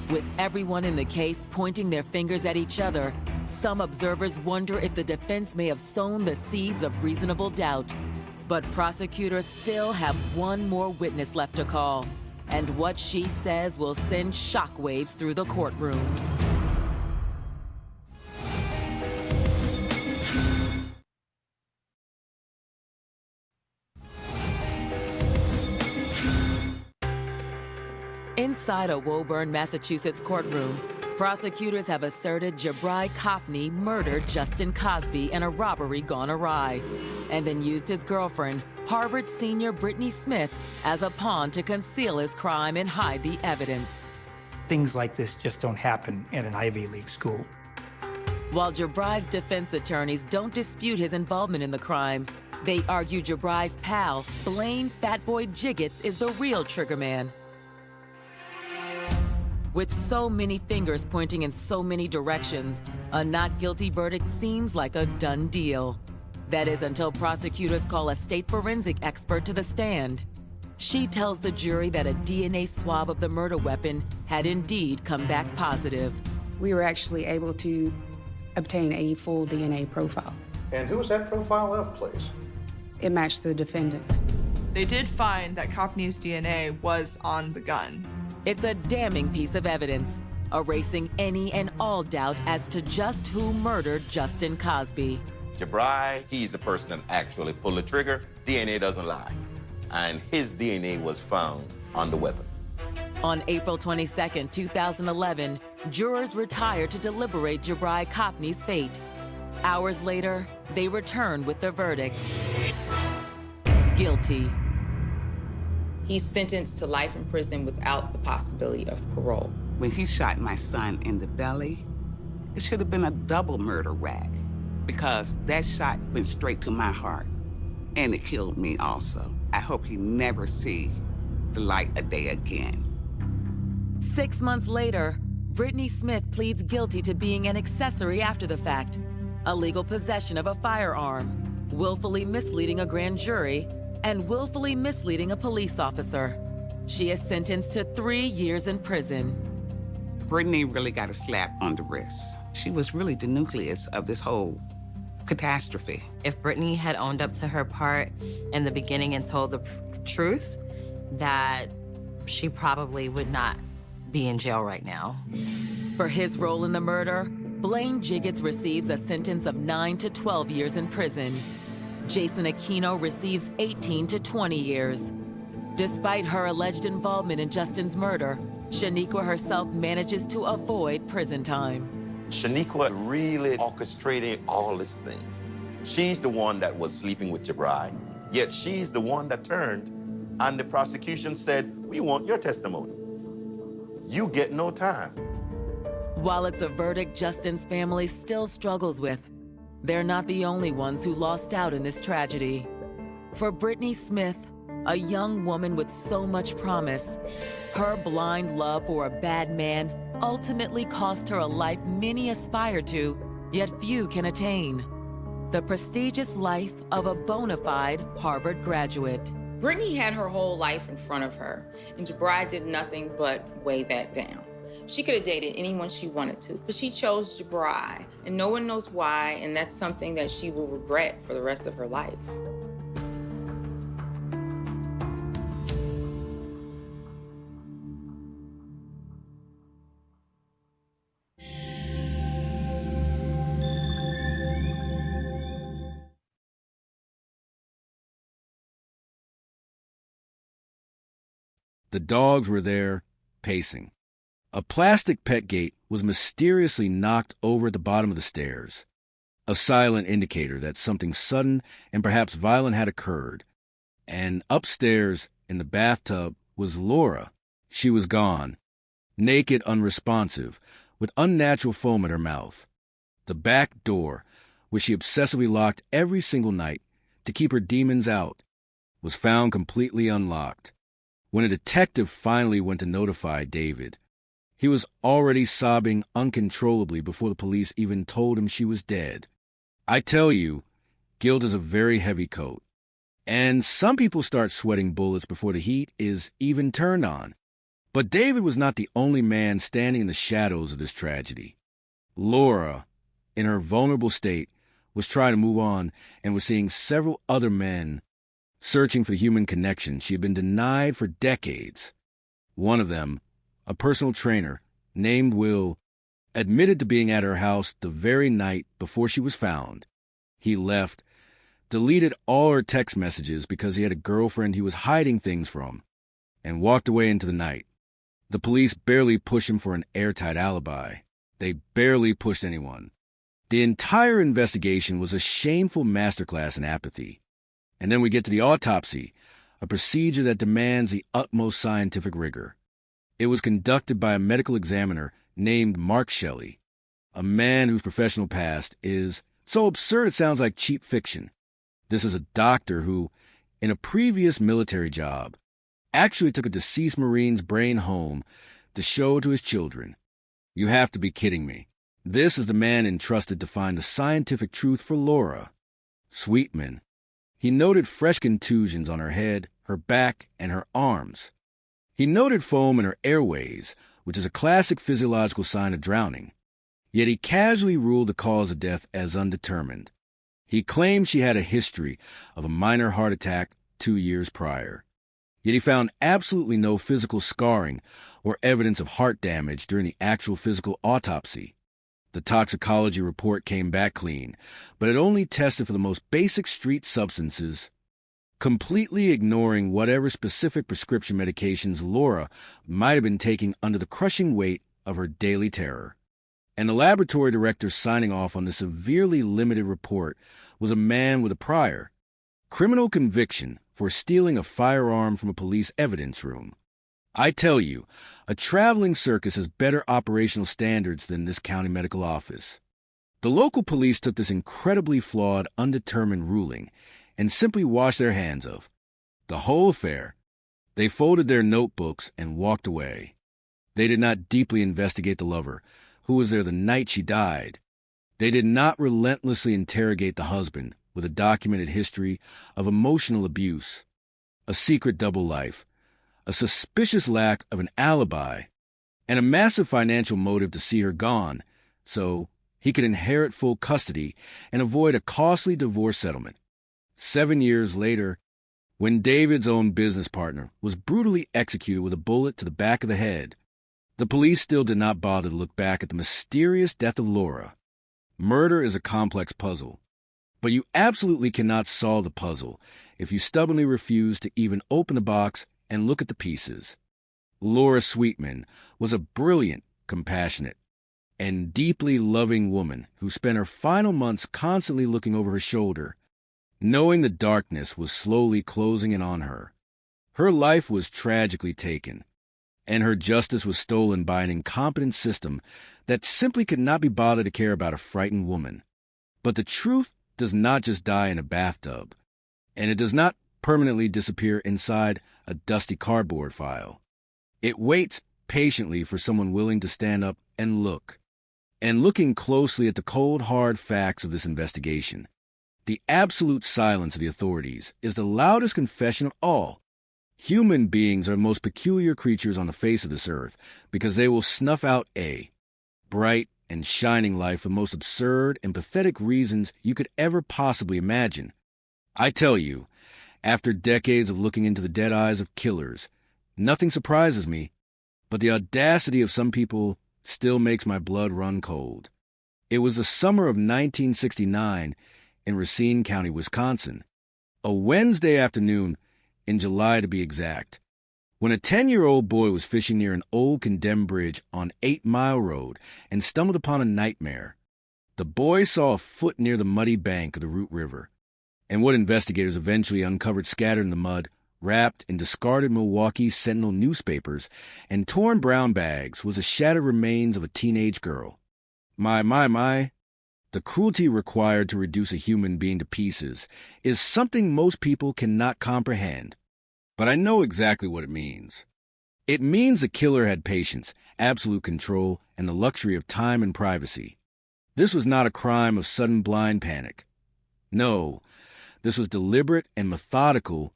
With everyone in the case pointing their fingers at each other, some observers wonder if the defense may have sown the seeds of reasonable doubt. But prosecutors still have one more witness left to call, and what she says will send shockwaves through the courtroom. Inside a Woburn, Massachusetts courtroom, prosecutors have asserted Jabrai Copney murdered Justin Cosby in a robbery gone awry, and then used his girlfriend, Harvard senior Brittany Smith, as a pawn to conceal his crime and hide the evidence. Things like this just don't happen at an Ivy League school. While Jabrai's defense attorneys don't dispute his involvement in the crime, they argue Jabrai's pal, Blaine Fatboy Jiggets, is the real trigger man. With so many fingers pointing in so many directions, a not guilty verdict seems like a done deal. That is until prosecutors call a state forensic expert to the stand. She tells the jury that a DNA swab of the murder weapon had indeed come back positive. We were actually able to obtain a full DNA profile. And who was that profile of, please? It matched the defendant. They did find that Copney's DNA was on the gun. It's a damning piece of evidence, erasing any and all doubt as to just who murdered Justin Cosby. Jabrai, he's the person that actually pulled the trigger. DNA doesn't lie. And his DNA was found on the weapon. On April 22, 2011, jurors retired to deliberate Jabrai Copney's fate. Hours later, they returned with their verdict. Guilty. He's sentenced to life in prison without the possibility of parole. When he shot my son in the belly, it should have been a double murder rap, because that shot went straight to my heart, and it killed me also. I hope he never sees the light of day again. 6 months later, Brittany Smith pleads guilty to being an accessory after the fact, illegal possession of a firearm, willfully misleading a grand jury, and willfully misleading a police officer. She is sentenced to 3 years in prison. Brittany really got a slap on the wrist. She was really the nucleus of this whole catastrophe. If Brittany had owned up to her part in the beginning and told the truth, that she probably would not be in jail right now. For his role in the murder, Blaine Jiggets receives a sentence of 9 to 12 years in prison. Jason Aquino receives 18 to 20 years. Despite her alleged involvement in Justin's murder, Shaniqua herself manages to avoid prison time. Shaniqua really orchestrated all this thing. She's the one that was sleeping with Jabrai, yet she's the one that turned, and the prosecution said, we want your testimony. You get no time. While it's a verdict Justin's family still struggles with, they're not the only ones who lost out in this tragedy. For Brittany Smith, a young woman with so much promise, her blind love for a bad man ultimately cost her a life many aspire to, yet few can attain. The prestigious life of a bona fide Harvard graduate. Brittany had her whole life in front of her, and Jabrai did nothing but weigh that down. She could have dated anyone she wanted to, but she chose Jabrai, and no one knows why, and that's something that she will regret for the rest of her life. The dogs were there, pacing. A plastic pet gate was mysteriously knocked over at the bottom of the stairs, a silent indicator that something sudden and perhaps violent had occurred. And upstairs, in the bathtub, was Laura. She was gone, naked, unresponsive, with unnatural foam at her mouth. The back door, which she obsessively locked every single night to keep her demons out, was found completely unlocked. When a detective finally went to notify David, he was already sobbing uncontrollably before the police even told him she was dead. I tell you, guilt is a very heavy coat, and some people start sweating bullets before the heat is even turned on. But David was not the only man standing in the shadows of this tragedy. Laura, in her vulnerable state, was trying to move on and was seeing several other men searching for the human connection she had been denied for decades. One of them, a personal trainer named Will, admitted to being at her house the very night before she was found. He left, deleted all her text messages because he had a girlfriend he was hiding things from, and walked away into the night. The police barely pushed him for an airtight alibi. They barely pushed anyone. The entire investigation was a shameful masterclass in apathy. And then we get to the autopsy, a procedure that demands the utmost scientific rigor. It was conducted by a medical examiner named Mark Shelley, a man whose professional past is so absurd it sounds like cheap fiction. This is a doctor who, in a previous military job, actually took a deceased Marine's brain home to show to his children. You have to be kidding me. This is the man entrusted to find the scientific truth for Laura. Sweetman. He noted fresh contusions on her head, her back, and her arms. He noted foam in her airways, which is a classic physiological sign of drowning. Yet he casually ruled the cause of death as undetermined. He claimed she had a history of a minor heart attack 2 years prior. Yet he found absolutely no physical scarring or evidence of heart damage during the actual physical autopsy. The toxicology report came back clean, but it only tested for the most basic street substances, completely ignoring whatever specific prescription medications Laura might have been taking under the crushing weight of her daily terror. And the laboratory director signing off on the severely limited report was a man with a prior criminal conviction for stealing a firearm from a police evidence room. I tell you, a traveling circus has better operational standards than this county medical office. The local police took this incredibly flawed, undetermined ruling and simply washed their hands of the whole affair. They folded their notebooks and walked away. They did not deeply investigate the lover, who was there the night she died. They did not relentlessly interrogate the husband with a documented history of emotional abuse, a secret double life, a suspicious lack of an alibi, and a massive financial motive to see her gone, so he could inherit full custody and avoid a costly divorce settlement. 7 years later, when David's own business partner was brutally executed with a bullet to the back of the head, the police still did not bother to look back at the mysterious death of Laura. Murder is a complex puzzle, but you absolutely cannot solve the puzzle if you stubbornly refuse to even open the box and look at the pieces. Laura Sweetman was a brilliant, compassionate, and deeply loving woman who spent her final months constantly looking over her shoulder, knowing the darkness was slowly closing in on her. Her life was tragically taken, and her justice was stolen by an incompetent system that simply could not be bothered to care about a frightened woman. But the truth does not just die in a bathtub, and it does not permanently disappear inside a dusty cardboard file. It waits patiently for someone willing to stand up and look. And looking closely at the cold, hard facts of this investigation, the absolute silence of the authorities is the loudest confession of all. Human beings are the most peculiar creatures on the face of this earth because they will snuff out a bright and shining life for the most absurd and pathetic reasons you could ever possibly imagine. I tell you, after decades of looking into the dead eyes of killers, nothing surprises me, but the audacity of some people still makes my blood run cold. It was the summer of 1969 in Racine County, Wisconsin, a Wednesday afternoon, in July to be exact, when a 10-year-old boy was fishing near an old condemned bridge on 8 Mile Road and stumbled upon a nightmare. The boy saw a foot near the muddy bank of the Root River, and what investigators eventually uncovered scattered in the mud, wrapped in discarded Milwaukee Sentinel newspapers and torn brown bags, was the shattered remains of a teenage girl. My. The cruelty required to reduce a human being to pieces is something most people cannot comprehend. But I know exactly what it means. It means the killer had patience, absolute control, and the luxury of time and privacy. This was not a crime of sudden blind panic. No, this was deliberate and methodical,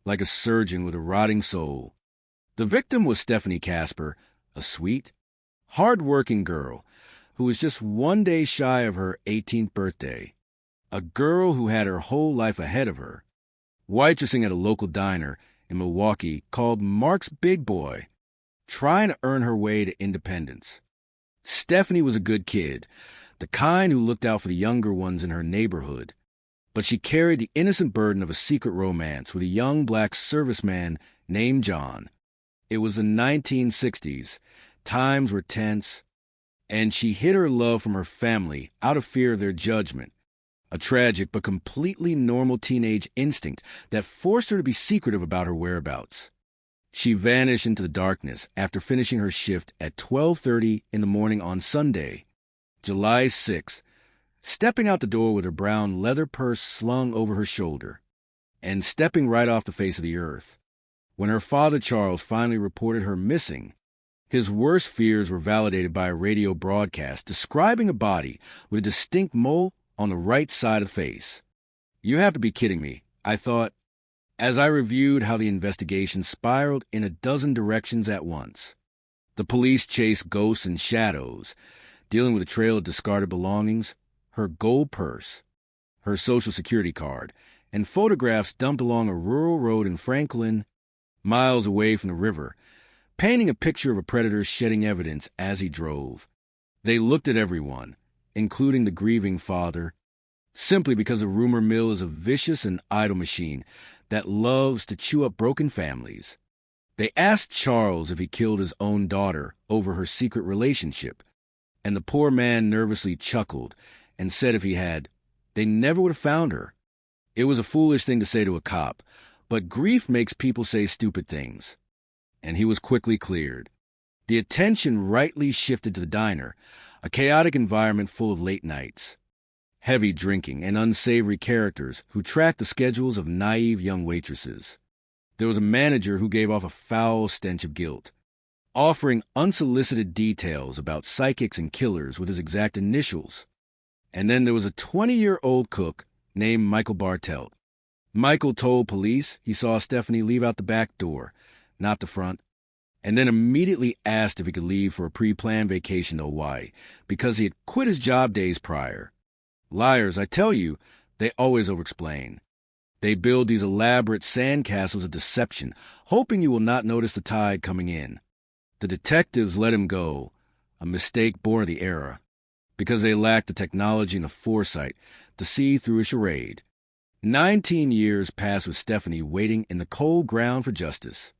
like a surgeon with a rotting soul. The victim was Stephanie Casper, a sweet, hard-working girl who was just one day shy of her 18th birthday, a girl who had her whole life ahead of her, waitressing at a local diner in Milwaukee called Mark's Big Boy, trying to earn her way to independence. Stephanie was a good kid, the kind who looked out for the younger ones in her neighborhood, but she carried the innocent burden of a secret romance with a young black serviceman named John. It was the 1960s. Times were tense, and she hid her love from her family out of fear of their judgment, a tragic but completely normal teenage instinct that forced her to be secretive about her whereabouts. She vanished into the darkness after finishing her shift at 12:30 in the morning on Sunday, July 6th, stepping out the door with her brown leather purse slung over her shoulder, and stepping right off the face of the earth. When her father Charles finally reported her missing, his worst fears were validated by a radio broadcast describing a body with a distinct mole on the right side of the face. You have to be kidding me, I thought, as I reviewed how the investigation spiraled in a dozen directions at once. The police chased ghosts and shadows, dealing with a trail of discarded belongings, her gold purse, her Social Security card, and photographs dumped along a rural road in Franklin, miles away from the river, painting a picture of a predator shedding evidence as he drove. They looked at everyone, including the grieving father, simply because the rumor mill is a vicious and idle machine that loves to chew up broken families. They asked Charles if he killed his own daughter over her secret relationship, and the poor man nervously chuckled and said if he had, they never would have found her. It was a foolish thing to say to a cop, but grief makes people say stupid things. And he was quickly cleared. The attention rightly shifted to the diner, a chaotic environment full of late nights, heavy drinking, and unsavory characters who tracked the schedules of naive young waitresses. There was a manager who gave off a foul stench of guilt, offering unsolicited details about psychics and killers with his exact initials. And then there was a 20-year-old cook named Michael Bartelt. Michael told police he saw Stephanie leave out the back door, not the front, and then immediately asked if he could leave for a pre-planned vacation to Hawaii because he had quit his job days prior. Liars, I tell you, they always over-explain. They build these elaborate sandcastles of deception, hoping you will not notice the tide coming in. The detectives let him go, a mistake born of the era, because they lacked the technology and the foresight to see through a charade. 19 years passed with Stephanie waiting in the cold ground for justice.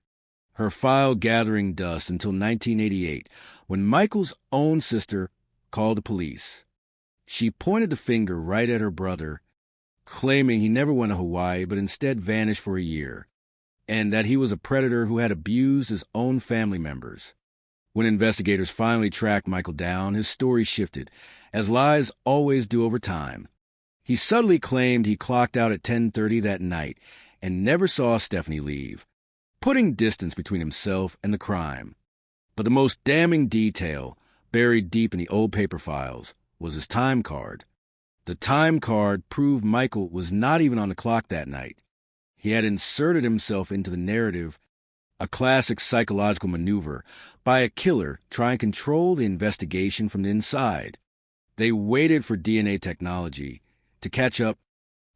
her file gathering dust until 1988, when Michael's own sister called the police. She pointed the finger right at her brother, claiming he never went to Hawaii but instead vanished for a year, and that he was a predator who had abused his own family members. When investigators finally tracked Michael down, his story shifted, as lies always do over time. He subtly claimed he clocked out at 10:30 that night and never saw Stephanie leave, putting distance between himself and the crime. But the most damning detail, buried deep in the old paper files, was his time card. The time card proved Michael was not even on the clock that night. He had inserted himself into the narrative, a classic psychological maneuver by a killer trying to control the investigation from the inside. They waited for DNA technology to catch up,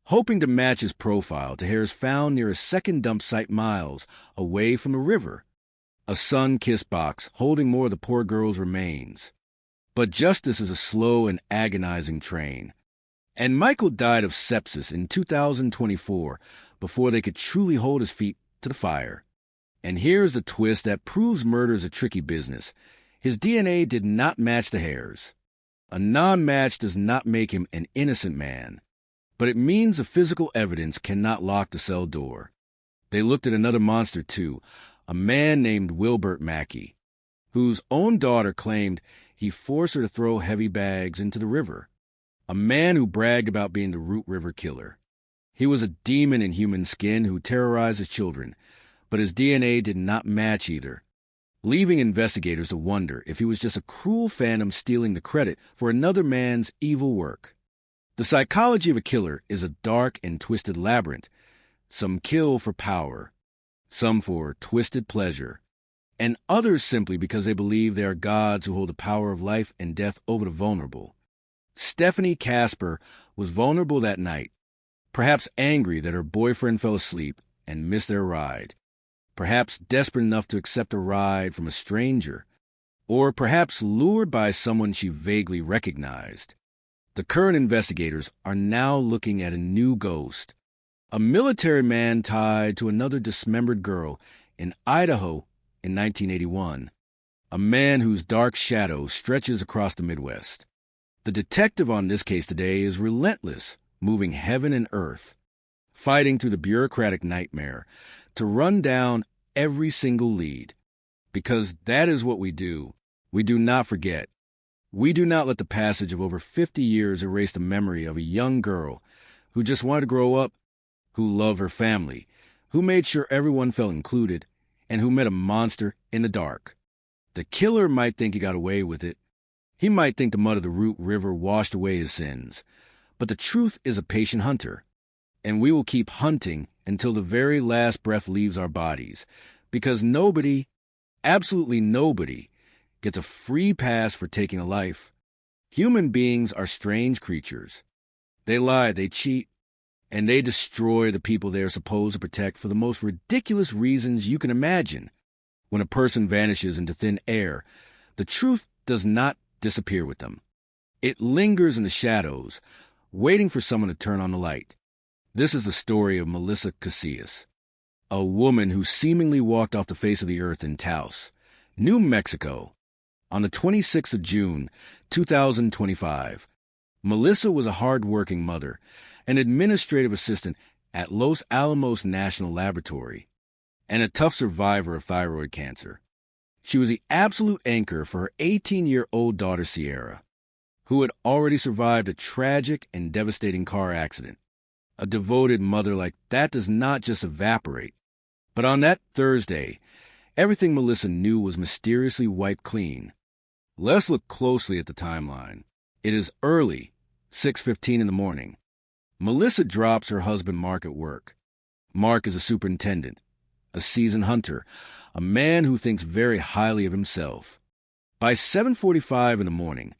hoping to match his profile to hairs found near a second dump site miles away from the river, a sun-kissed box holding more of the poor girl's remains. But justice is a slow and agonizing train, and Michael died of sepsis in 2024 before they could truly hold his feet to the fire. And here's a twist that proves murder is a tricky business. His DNA did not match the hairs. A non-match does not make him an innocent man, but it means the physical evidence cannot lock the cell door. They looked at another monster too, a man named Wilbert Mackey, whose own daughter claimed he forced her to throw heavy bags into the river. A man who bragged about being the Root River Killer. He was a demon in human skin who terrorized his children, but his DNA did not match either, leaving investigators to wonder if he was just a cruel phantom stealing the credit for another man's evil work. The psychology of a killer is a dark and twisted labyrinth. Some kill for power, some for twisted pleasure, and others simply because they believe they are gods who hold the power of life and death over the vulnerable. Stephanie Casper was vulnerable that night, perhaps angry that her boyfriend fell asleep and missed their ride, perhaps desperate enough to accept a ride from a stranger, or perhaps lured by someone she vaguely recognized. The current investigators are now looking at a new ghost, a military man tied to another dismembered girl in Idaho in 1981, a man whose dark shadow stretches across the Midwest. The detective on this case today is relentless, moving heaven and earth, fighting through the bureaucratic nightmare to run down every single lead. Because that is what we do. We do not forget. We do not let the passage of over 50 years erase the memory of a young girl who just wanted to grow up, who loved her family, who made sure everyone felt included, and who met a monster in the dark. The killer might think he got away with it. He might think the mud of the Root River washed away his sins. But the truth is a patient hunter, and we will keep hunting until the very last breath leaves our bodies, because nobody, absolutely nobody, gets a free pass for taking a life. Human beings are strange creatures. They lie, they cheat, and they destroy the people they are supposed to protect for the most ridiculous reasons you can imagine. When a person vanishes into thin air, the truth does not disappear with them. It lingers in the shadows, waiting for someone to turn on the light. This is the story of Melissa Casillas, a woman who seemingly walked off the face of the earth in Taos, New Mexico, on the 26th of June, 2025. Melissa was a hard-working mother, an administrative assistant at Los Alamos National Laboratory, and a tough survivor of thyroid cancer. She was the absolute anchor for her 18-year-old daughter, Sierra, who had already survived a tragic and devastating car accident. A devoted mother like that does not just evaporate. But on that Thursday, everything Melissa knew was mysteriously wiped clean. Let's look closely at the timeline. It is early, 6:15 in the morning. Melissa drops her husband Mark at work. Mark is a superintendent, a seasoned hunter, a man who thinks very highly of himself. By 7:45 in the morning,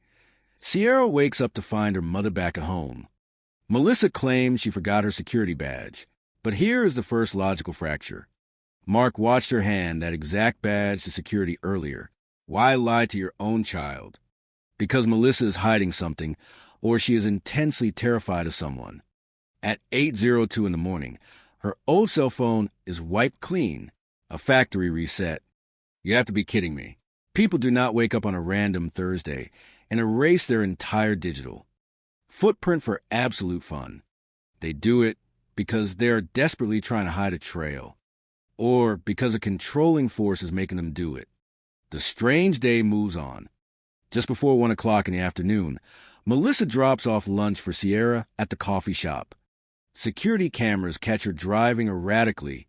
Sierra wakes up to find her mother back at home. Melissa claims she forgot her security badge, but here is the first logical fracture. Mark watched her hand that exact badge to security earlier. Why lie to your own child? Because Melissa is hiding something, or she is intensely terrified of someone. At 8:02 in the morning, her old cell phone is wiped clean, A factory reset. You have to be kidding me. People do not wake up on a random Thursday and erase their entire digital footprint for absolute fun. They do it because they are desperately trying to hide a trail, or because a controlling force is making them do it. The strange day moves on. Just before 1 o'clock in the afternoon, Melissa drops off lunch for Sierra at the coffee shop. Security cameras catch her driving erratically,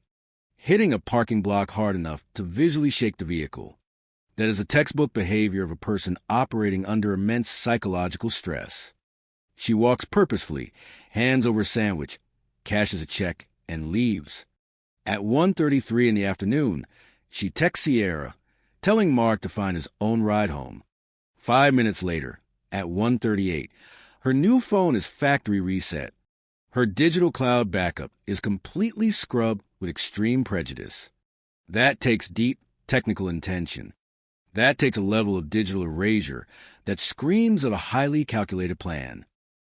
hitting a parking block hard enough to visually shake the vehicle. That is a textbook behavior of a person operating under immense psychological stress. She walks purposefully, hands over a sandwich, cashes a check, and leaves. At 1:33 in the afternoon, she texts Sierra, telling Mark to find his own ride home. 5 minutes later, at 1:38, her new phone is factory reset. Her digital cloud backup is completely scrubbed with extreme prejudice. That takes deep technical intention. That takes a level of digital erasure that screams of a highly calculated plan.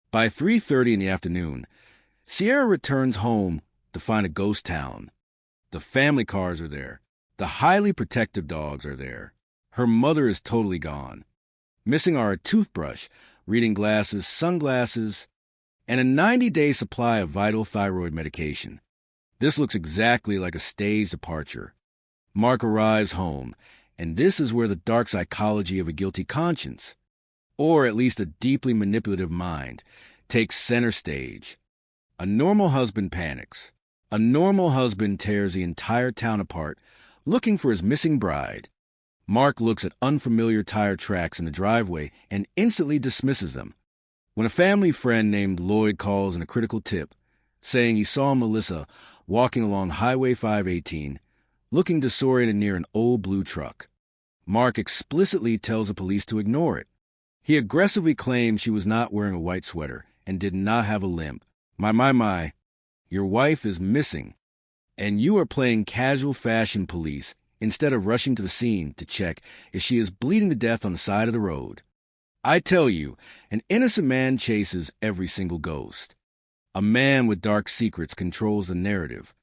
By 3:30 in the afternoon, Sierra returns home to find a ghost town. The family cars are there. The highly protective dogs are there. Her mother is totally gone. Missing are a toothbrush, reading glasses, sunglasses, and a 90-day supply of vital thyroid medication. This looks exactly like a staged departure. Mark arrives home, and this is where the dark psychology of a guilty conscience, or at least a deeply manipulative mind, takes center stage. A normal husband panics. A normal husband tears the entire town apart, looking for his missing bride. Mark looks at unfamiliar tire tracks in the driveway and instantly dismisses them. When a family friend named Lloyd calls in a critical tip, saying he saw Melissa walking along Highway 518, looking disoriented near an old blue truck, Mark explicitly tells the police to ignore it. He aggressively claims she was not wearing a white sweater and did not have a limp. My, your wife is missing, and you are playing casual fashion police instead of rushing to the scene to check if she is bleeding to death on the side of the road. I tell you, an innocent man chases every single ghost. A man with dark secrets controls the narrative.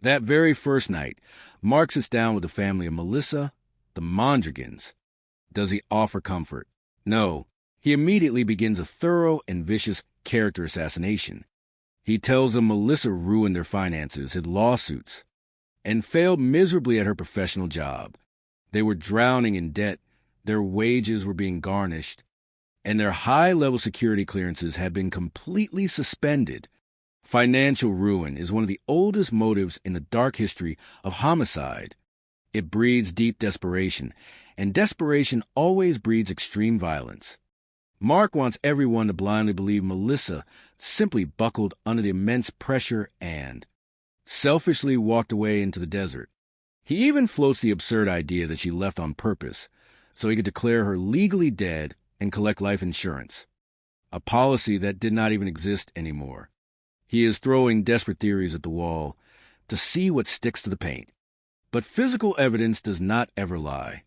That very first night, Mark sits down with the family of Melissa, the Mondragons. Does he offer comfort? No. He immediately begins a thorough and vicious character assassination. He tells them Melissa ruined their finances, had lawsuits, and failed miserably at her professional job. They were drowning in debt, their wages were being garnished, and their high-level security clearances had been completely suspended. Financial ruin is one of the oldest motives in the dark history of homicide. It breeds deep desperation, and desperation always breeds extreme violence. Mark wants everyone to blindly believe Melissa simply buckled under the immense pressure and selfishly walked away into the desert. He even floats the absurd idea that she left on purpose so he could declare her legally dead and collect life insurance, a policy that did not even exist anymore. He is throwing desperate theories at the wall to see what sticks to the paint. But physical evidence does not ever lie.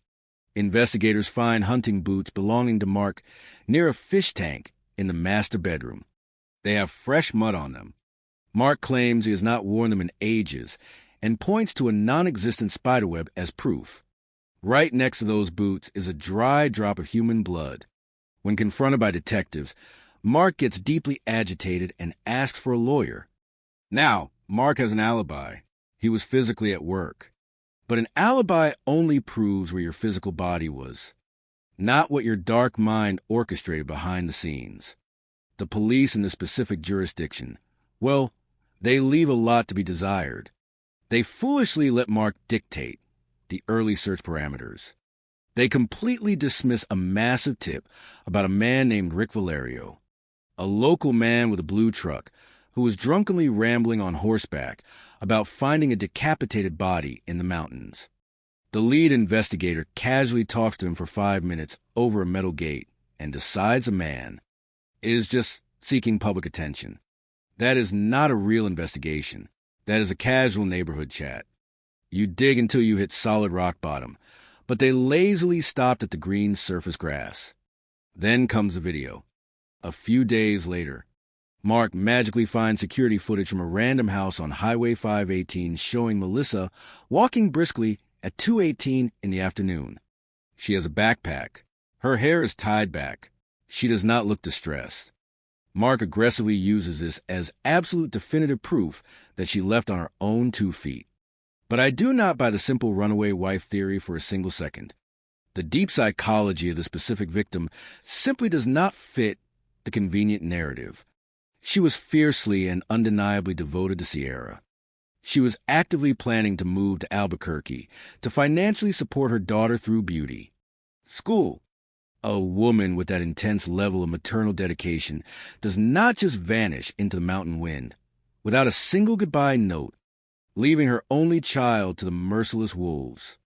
Investigators find hunting boots belonging to Mark near a fish tank in the master bedroom. They have fresh mud on them. Mark claims he has not worn them in ages and points to a non-existent spiderweb as proof. Right next to those boots is a dry drop of human blood. When confronted by detectives, Mark gets deeply agitated and asks for a lawyer. Now, Mark has an alibi. He was physically at work. But an alibi only proves where your physical body was, not what your dark mind orchestrated behind the scenes. The police in the specific jurisdiction, well, they leave a lot to be desired. They foolishly let Mark dictate the early search parameters. They completely dismiss a massive tip about a man named Rick Valerio, a local man with a blue truck who was drunkenly rambling on horseback about finding a decapitated body in the mountains. The lead investigator casually talks to him for 5 minutes over a metal gate and decides a man is just seeking public attention. That is not a real investigation. That is a casual neighborhood chat. You dig until you hit solid rock bottom, but they lazily stopped at the green surface grass. Then comes the video. A few days later, Mark magically finds security footage from a random house on Highway 518 showing Melissa walking briskly at 2:18 in the afternoon. She has a backpack. Her hair is tied back. She does not look distressed. Mark aggressively uses this as absolute definitive proof that she left on her own 2 feet. But I do not buy the simple runaway wife theory for a single second. The deep psychology of the specific victim simply does not fit the convenient narrative. She was fiercely and undeniably devoted to Sierra. She was actively planning to move to Albuquerque to financially support her daughter through beauty. School. A woman with that intense level of maternal dedication does not just vanish into the mountain wind without a single goodbye note, leaving her only child to the merciless wolves.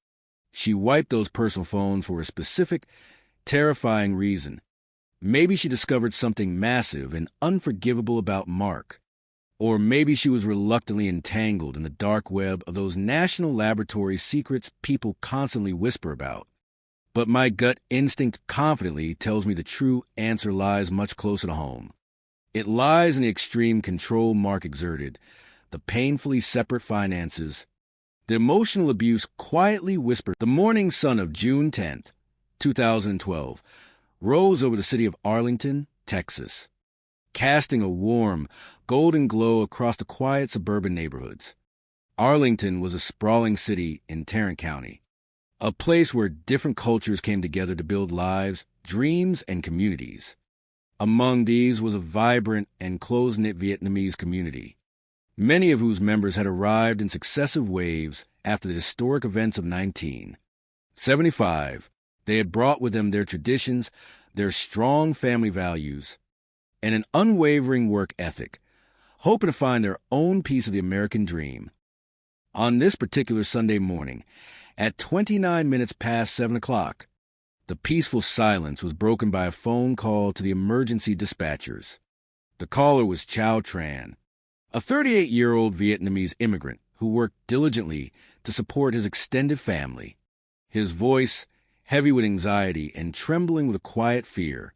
She wiped those personal phones for a specific, terrifying reason. Maybe she discovered something massive and unforgivable about Mark. Or maybe she was reluctantly entangled in the dark web of those national laboratory secrets people constantly whisper about. But my gut instinct confidently tells me the true answer lies much closer to home. It lies in the extreme control Mark exerted, the painfully separate finances, the emotional abuse quietly whispered. The morning sun of June 10th, 2012, rose over the city of Arlington, Texas, casting a warm, golden glow across the quiet suburban neighborhoods. Arlington was a sprawling city in Tarrant County, a place where different cultures came together to build lives, dreams, and communities. Among these was a vibrant and close-knit Vietnamese community, many of whose members had arrived in successive waves after the historic events of 1975. They had brought with them their traditions, their strong family values, and an unwavering work ethic, hoping to find their own piece of the American dream. On this particular Sunday morning, at 29 minutes past 7 o'clock, the peaceful silence was broken by a phone call to the emergency dispatchers. The caller was Chow Tran, a 38-year-old Vietnamese immigrant who worked diligently to support his extended family. His voice, heavy with anxiety and trembling with a quiet fear,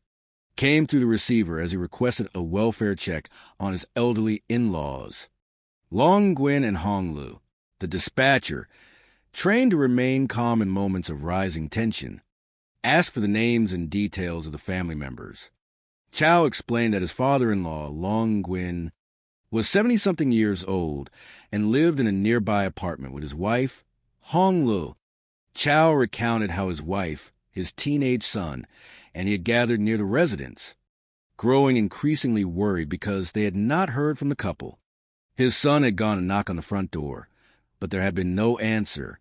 came through the receiver as he requested a welfare check on his elderly in-laws. Long Nguyen and Hong Lu, the dispatcher, trained to remain calm in moments of rising tension, asked for the names and details of the family members. Chow explained that his father-in-law, Long Nguyen, was 70-something years old and lived in a nearby apartment with his wife, Hong Lu. Chow recounted how his wife, his teenage son, and he had gathered near the residence, growing increasingly worried because they had not heard from the couple. His son had gone to knock on the front door, but there had been no answer,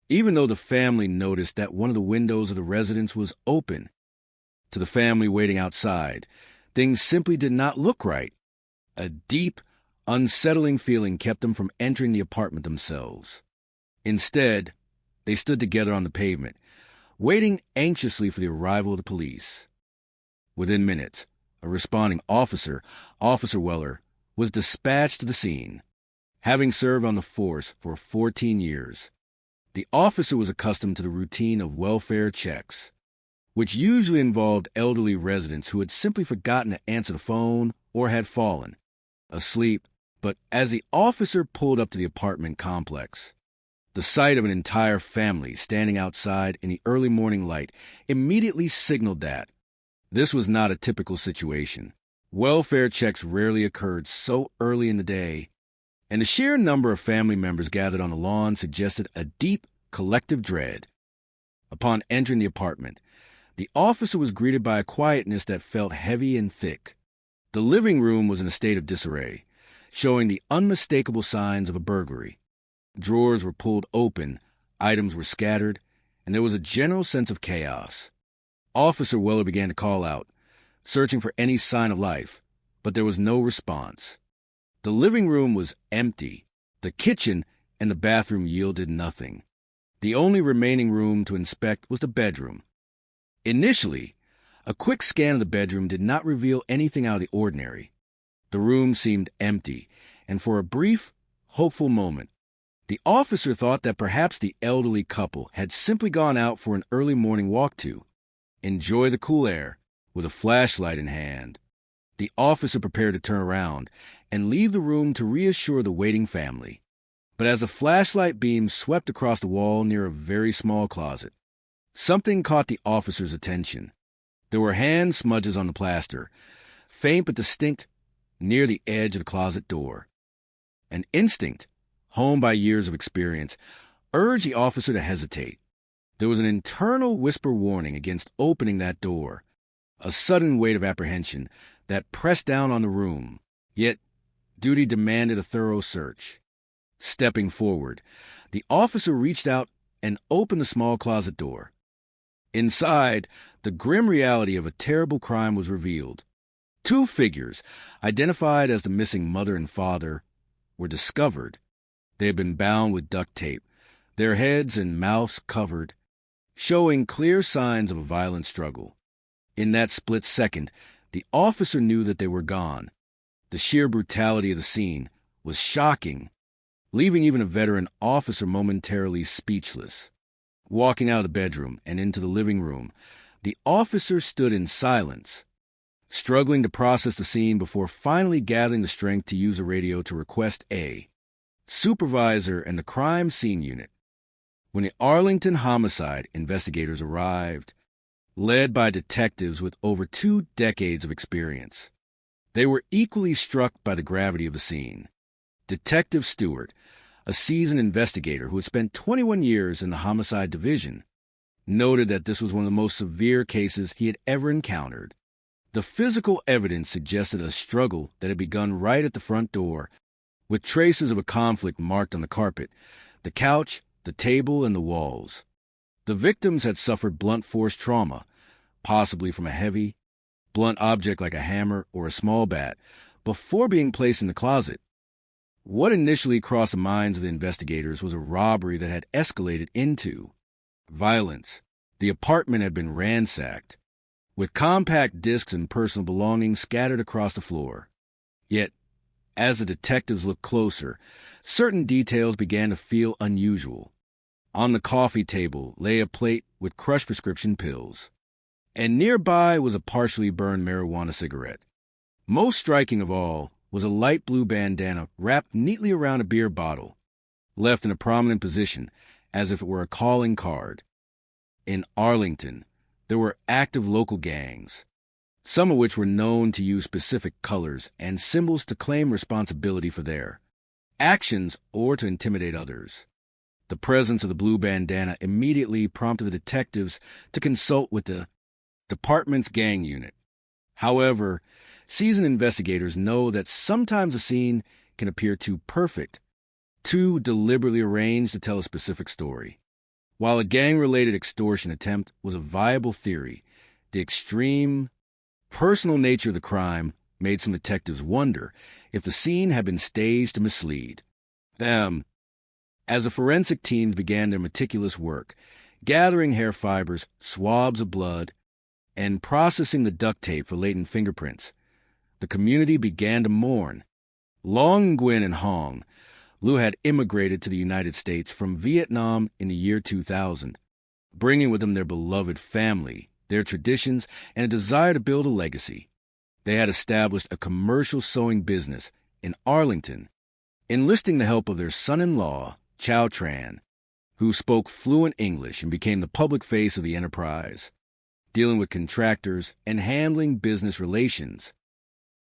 even though the family noticed that one of the windows of the residence was open. To the family waiting outside, things simply did not look right. A deep, unsettling feeling kept them from entering the apartment themselves. Instead, they stood together on the pavement, waiting anxiously for the arrival of the police. Within minutes, a responding officer, Officer Weller, was dispatched to the scene. Having served on the force for 14 years, the officer was accustomed to the routine of welfare checks, which usually involved elderly residents who had simply forgotten to answer the phone or had fallen asleep. But as the officer pulled up to the apartment complex, the sight of an entire family standing outside in the early morning light immediately signaled that this was not a typical situation. Welfare checks rarely occurred so early in the day, and the sheer number of family members gathered on the lawn suggested a deep collective dread. Upon entering the apartment, the officer was greeted by a quietness that felt heavy and thick. The living room was in a state of disarray, showing the unmistakable signs of a burglary. Drawers were pulled open, items were scattered, and there was a general sense of chaos. Officer Weller began to call out, searching for any sign of life, but there was no response. The living room was empty. The kitchen and the bathroom yielded nothing. The only remaining room to inspect was the bedroom. Initially, a quick scan of the bedroom did not reveal anything out of the ordinary. The room seemed empty, and for a brief, hopeful moment, the officer thought that perhaps the elderly couple had simply gone out for an early morning walk to enjoy the cool air with a flashlight in hand. The officer prepared to turn around and leave the room to reassure the waiting family. But as a flashlight beam swept across the wall near a very small closet, something caught the officer's attention. There were hand smudges on the plaster, faint but distinct, near the edge of the closet door. An instinct, honed by years of experience, urged the officer to hesitate. There was an internal whisper warning against opening that door, a sudden weight of apprehension that pressed down on the room. Yet, duty demanded a thorough search. Stepping forward, the officer reached out and opened the small closet door. Inside, the grim reality of a terrible crime was revealed. Two figures, identified as the missing mother and father, were discovered. They had been bound with duct tape, their heads and mouths covered, showing clear signs of a violent struggle. In that split second, the officer knew that they were gone. The sheer brutality of the scene was shocking, leaving even a veteran officer momentarily speechless. Walking out of the bedroom and into the living room, the officer stood in silence, struggling to process the scene before finally gathering the strength to use a radio to request a supervisor and the crime scene unit. When the Arlington Homicide investigators arrived, led by detectives with over 2 decades of experience, they were equally struck by the gravity of the scene. Detective Stewart, a seasoned investigator who had spent 21 years in the homicide division, noted that this was one of the most severe cases he had ever encountered. The physical evidence suggested a struggle that had begun right at the front door, with traces of a conflict marked on the carpet, the couch, the table, and the walls. The victims had suffered blunt force trauma, possibly from a heavy, blunt object like a hammer or a small bat, before being placed in the closet. What initially crossed the minds of the investigators was a robbery that had escalated into violence. The apartment had been ransacked, with compact discs and personal belongings scattered across the floor. Yet, as the detectives looked closer, certain details began to feel unusual. On the coffee table lay a plate with crushed prescription pills, and nearby was a partially burned marijuana cigarette. Most striking of all was a light blue bandana wrapped neatly around a beer bottle, left in a prominent position as if it were a calling card. In Arlington, there were active local gangs, some of which were known to use specific colors and symbols to claim responsibility for their actions or to intimidate others. The presence of the blue bandana immediately prompted the detectives to consult with the department's gang unit. However, seasoned investigators know that sometimes a scene can appear too perfect, too deliberately arranged to tell a specific story. While a gang-related extortion attempt was a viable theory, the extreme, personal nature of the crime made some detectives wonder if the scene had been staged to mislead them. As the forensic teams began their meticulous work, gathering hair fibers, swabs of blood, and processing the duct tape for latent fingerprints, the community began to mourn. Long Nguyen and Hong, Liu had immigrated to the United States from Vietnam in the year 2000, bringing with them their beloved family, their traditions, and a desire to build a legacy. They had established a commercial sewing business in Arlington, enlisting the help of their son-in-law, Chow Tran, who spoke fluent English and became the public face of the enterprise, dealing with contractors and handling business relations.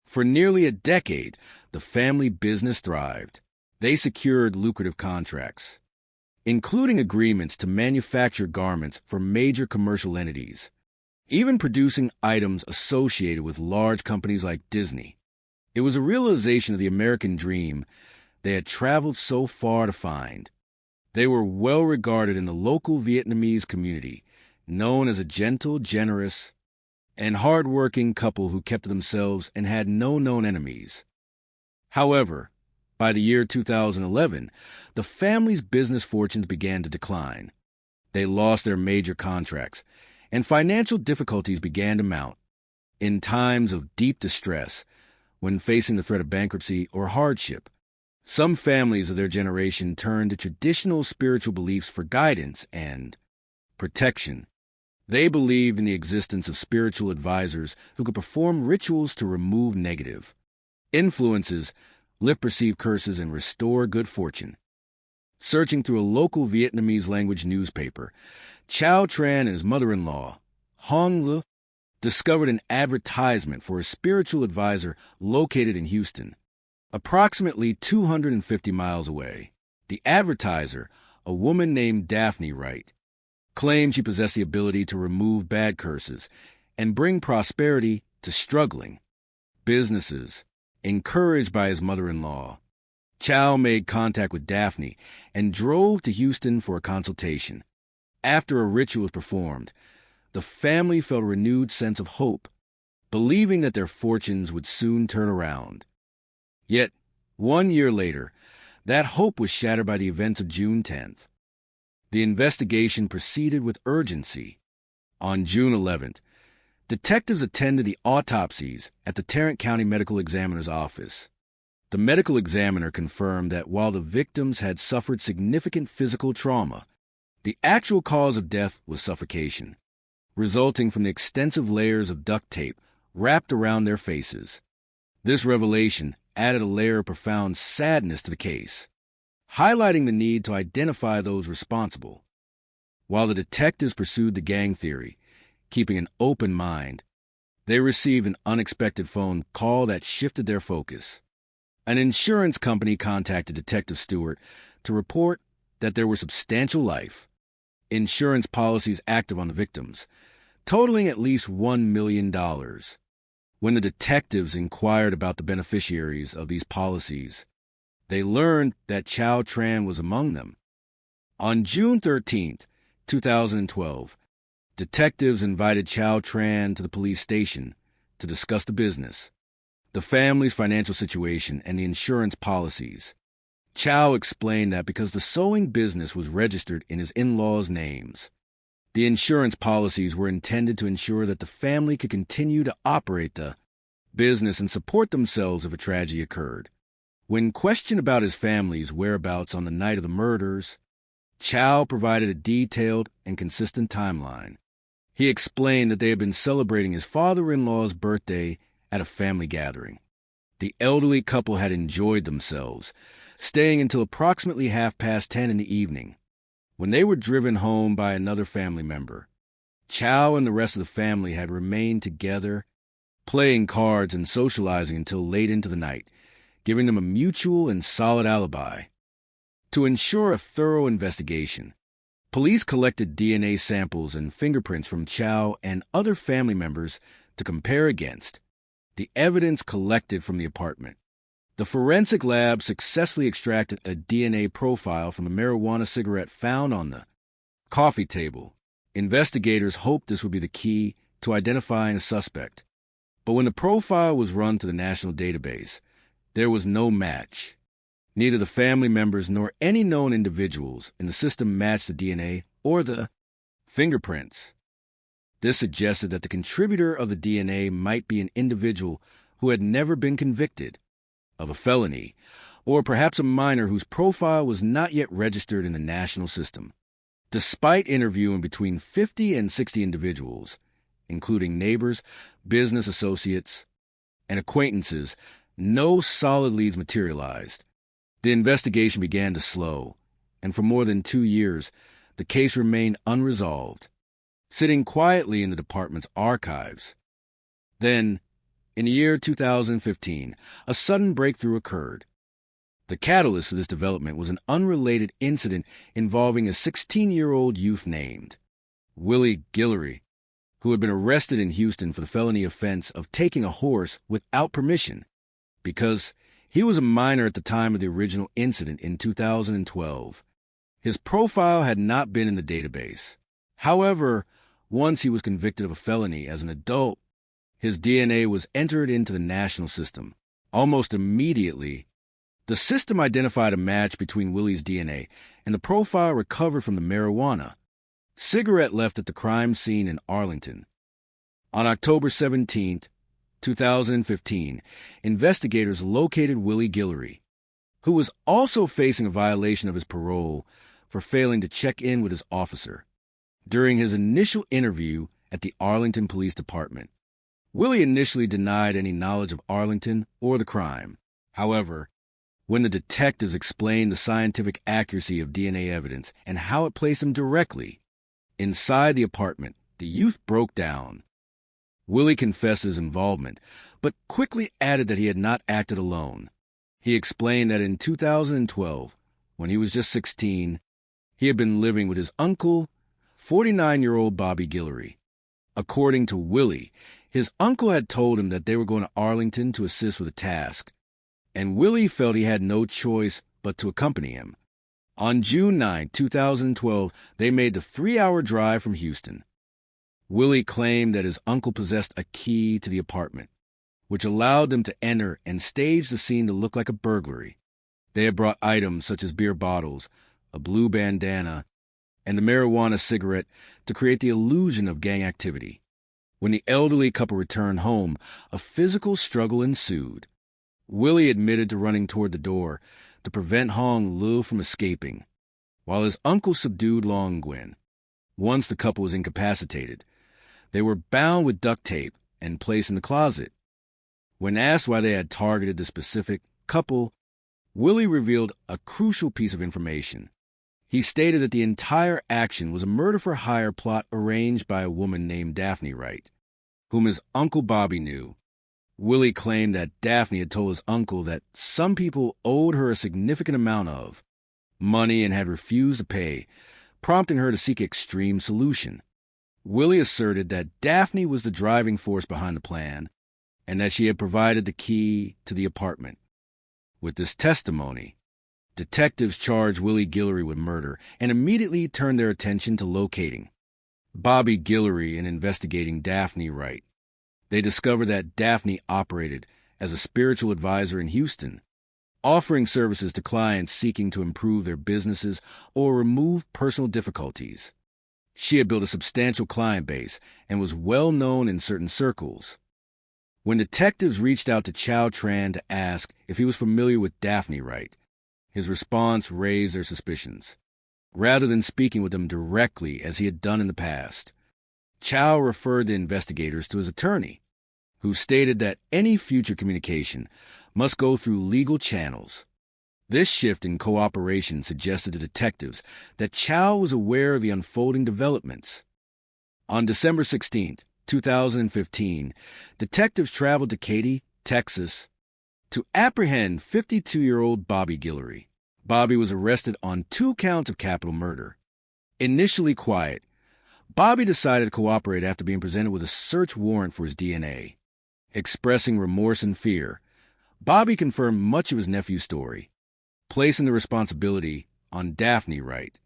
For nearly a decade, the family business thrived. They secured lucrative contracts, including agreements to manufacture garments for major commercial entities, even producing items associated with large companies like Disney. It was a realization of the American dream they had traveled so far to find. They were well regarded in the local Vietnamese community, known as a gentle, generous, and hard-working couple who kept to themselves and had no known enemies. However, by the year 2011, the family's business fortunes began to decline. They lost their major contracts, and financial difficulties began to mount. In times of deep distress, when facing the threat of bankruptcy or hardship, some families of their generation turned to traditional spiritual beliefs for guidance and protection. They believed in the existence of spiritual advisors who could perform rituals to remove negative influences, lift perceived curses, and restore good fortune. Searching through a local Vietnamese language newspaper, Chow Tran and his mother-in-law, Hong Le, discovered an advertisement for a spiritual advisor located in Houston, approximately 250 miles away. The advertiser, a woman named Daphne Wright, claimed she possessed the ability to remove bad curses and bring prosperity to struggling businesses. Encouraged by his mother-in-law, Chow made contact with Daphne and drove to Houston for a consultation. After a ritual was performed, the family felt a renewed sense of hope, believing that their fortunes would soon turn around. Yet, 1 year later, that hope was shattered by the events of June 10th. The investigation proceeded with urgency. On June 11th, detectives attended the autopsies at the Tarrant County Medical Examiner's office. The medical examiner confirmed that while the victims had suffered significant physical trauma, the actual cause of death was suffocation, resulting from the extensive layers of duct tape wrapped around their faces. This revelation added a layer of profound sadness to the case, highlighting the need to identify those responsible. While the detectives pursued the gang theory, keeping an open mind, they received an unexpected phone call that shifted their focus. An insurance company contacted Detective Stewart to report that there were substantial life insurance policies active on the victims, totaling at least $1 million. When the detectives inquired about the beneficiaries of these policies, they learned that Chow Tran was among them. On June 13, 2012, detectives invited Chow Tran to the police station to discuss the business, the family's financial situation, and the insurance policies. Chow explained that because the sewing business was registered in his in-laws' names, the insurance policies were intended to ensure that the family could continue to operate the business and support themselves if a tragedy occurred. When questioned about his family's whereabouts on the night of the murders, Chow provided a detailed and consistent timeline. He explained that they had been celebrating his father-in-law's birthday at a family gathering. The elderly couple had enjoyed themselves, staying until approximately 10:30 in the evening. When they were driven home by another family member, Chow and the rest of the family had remained together, playing cards and socializing until late into the night, giving them a mutual and solid alibi. To ensure a thorough investigation, police collected DNA samples and fingerprints from Chow and other family members to compare against the evidence collected from the apartment. The forensic lab successfully extracted a DNA profile from a marijuana cigarette found on the coffee table. Investigators hoped this would be the key to identifying a suspect. But when the profile was run to the national database, there was no match. Neither the family members nor any known individuals in the system matched the DNA or the fingerprints. This suggested that the contributor of the DNA might be an individual who had never been convicted of a felony, or perhaps a minor whose profile was not yet registered in the national system. Despite interviewing between 50 and 60 individuals, including neighbors, business associates, and acquaintances, no solid leads materialized. The investigation began to slow, and for more than 2 years, the case remained unresolved, sitting quietly in the department's archives. Then, in the year 2015, a sudden breakthrough occurred. The catalyst for this development was an unrelated incident involving a 16-year-old youth named Willie Guillory, who had been arrested in Houston for the felony offense of taking a horse without permission. Because he was a minor at the time of the original incident in 2012, his profile had not been in the database. However, once he was convicted of a felony as an adult, his DNA was entered into the national system. Almost immediately, the system identified a match between Willie's DNA and the profile recovered from the marijuana cigarette left at the crime scene in Arlington. On October 17, 2015, investigators located Willie Guillory, who was also facing a violation of his parole for failing to check in with his officer. During his initial interview at the Arlington Police Department, Willie initially denied any knowledge of Arlington or the crime. However, when the detectives explained the scientific accuracy of DNA evidence and how it placed him directly inside the apartment, the youth broke down. Willie confessed his involvement, but quickly added that he had not acted alone. He explained that in 2012, when he was just 16, he had been living with his uncle, 49-year-old Bobby Guillory. According to Willie, his uncle had told him that they were going to Arlington to assist with a task, and Willie felt he had no choice but to accompany him. On June 9, 2012, they made the 3-hour drive from Houston. Willie claimed that his uncle possessed a key to the apartment, which allowed them to enter and stage the scene to look like a burglary. They had brought items such as beer bottles, a blue bandana, and a marijuana cigarette to create the illusion of gang activity. When the elderly couple returned home, a physical struggle ensued. Willie admitted to running toward the door to prevent Hong Lu from escaping, while his uncle subdued Long Nguyen. Once the couple was incapacitated, they were bound with duct tape and placed in the closet. When asked why they had targeted the specific couple, Willie revealed a crucial piece of information. He stated that the entire action was a murder-for-hire plot arranged by a woman named Daphne Wright, whom his Uncle Bobby knew. Willie claimed that Daphne had told his uncle that some people owed her a significant amount of money and had refused to pay, prompting her to seek extreme solution. Willie asserted that Daphne was the driving force behind the plan and that she had provided the key to the apartment. With this testimony, detectives charged Willie Guillory with murder and immediately turned their attention to locating Bobby Guillory and investigating Daphne Wright. They discovered that Daphne operated as a spiritual advisor in Houston, offering services to clients seeking to improve their businesses or remove personal difficulties. She had built a substantial client base and was well known in certain circles. When detectives reached out to Chow Tran to ask if he was familiar with Daphne Wright, his response raised their suspicions. Rather than speaking with them directly as he had done in the past, Chow referred the investigators to his attorney, who stated that any future communication must go through legal channels. This shift in cooperation suggested to detectives that Chow was aware of the unfolding developments. On December 16, 2015, detectives traveled to Katy, Texas, to apprehend 52-year-old Bobby Guillory. Bobby was arrested on 2 counts of capital murder. Initially quiet, Bobby decided to cooperate after being presented with a search warrant for his DNA. Expressing remorse and fear, Bobby confirmed much of his nephew's story, placing the responsibility on Daphne Wright.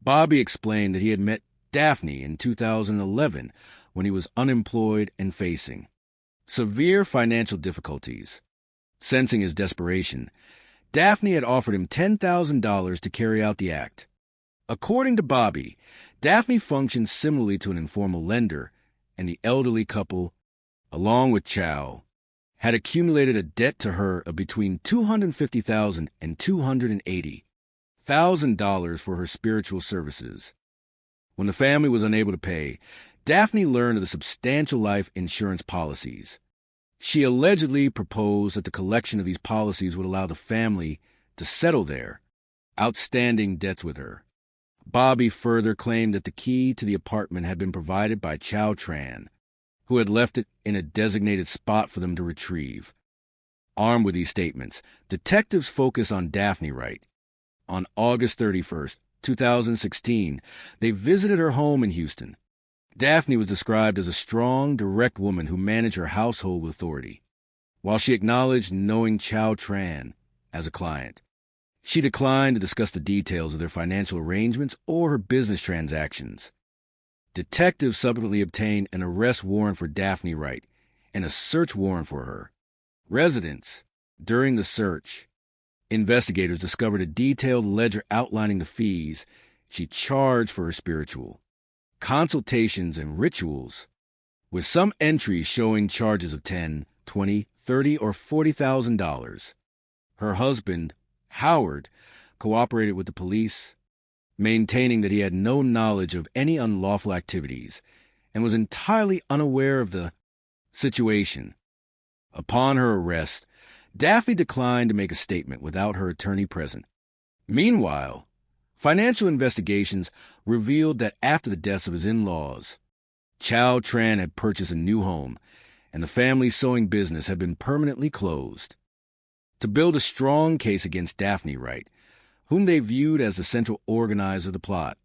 Bobby explained that he had met Daphne in 2011 when he was unemployed and facing severe financial difficulties. Sensing his desperation, Daphne had offered him $10,000 to carry out the act. According to Bobby, Daphne functioned similarly to an informal lender, and the elderly couple, along with Chow, had accumulated a debt to her of between $250,000 and $280,000 for her spiritual services. When the family was unable to pay, Daphne learned of the substantial life insurance policies. She allegedly proposed that the collection of these policies would allow the family to settle their outstanding debts with her. Bobby further claimed that the key to the apartment had been provided by Chow Tran, who had left it in a designated spot for them to retrieve. Armed with these statements, detectives focused on Daphne Wright. On August 31st, 2016, they visited her home in Houston. Daphne was described as a strong, direct woman who managed her household with authority. While she acknowledged knowing Chow Tran as a client, she declined to discuss the details of their financial arrangements or her business transactions. Detectives subsequently obtained an arrest warrant for Daphne Wright and a search warrant for her residence. During the search, investigators discovered a detailed ledger outlining the fees she charged for her spiritual consultations and rituals, with some entries showing charges of $10,000, $20,000, $30,000, or $40,000. Her husband, Howard, cooperated with the police maintaining that he had no knowledge of any unlawful activities and was entirely unaware of the situation. Upon her arrest, Daphne declined to make a statement without her attorney present. Meanwhile, financial investigations revealed that after the deaths of his in-laws, Chow Tran had purchased a new home, and the family's sewing business had been permanently closed. To build a strong case against Daphne Wright, whom they viewed as the central organizer of the plot,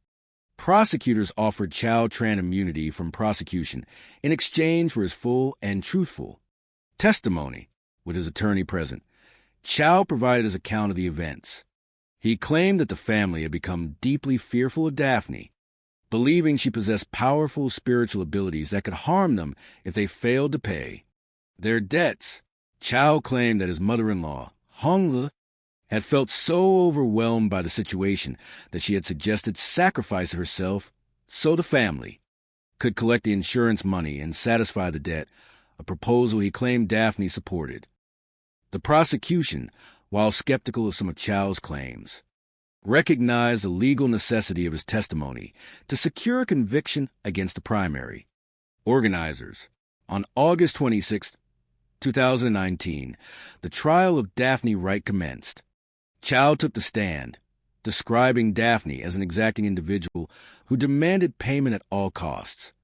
prosecutors offered Chow Tran immunity from prosecution in exchange for his full and truthful testimony. With his attorney present, Chow provided his account of the events. He claimed that the family had become deeply fearful of Daphne, believing she possessed powerful spiritual abilities that could harm them if they failed to pay their debts. Chow claimed that his mother-in-law, Hong Le, had felt so overwhelmed by the situation that she had suggested sacrifice herself so the family could collect the insurance money and satisfy the debt, a proposal he claimed Daphne supported. The prosecution, while skeptical of some of Chow's claims, recognized the legal necessity of his testimony to secure a conviction against the primary organizers. On August 26, 2019, the trial of Daphne Wright commenced. Chow took the stand, describing Daphne as an exacting individual who demanded payment at all costs.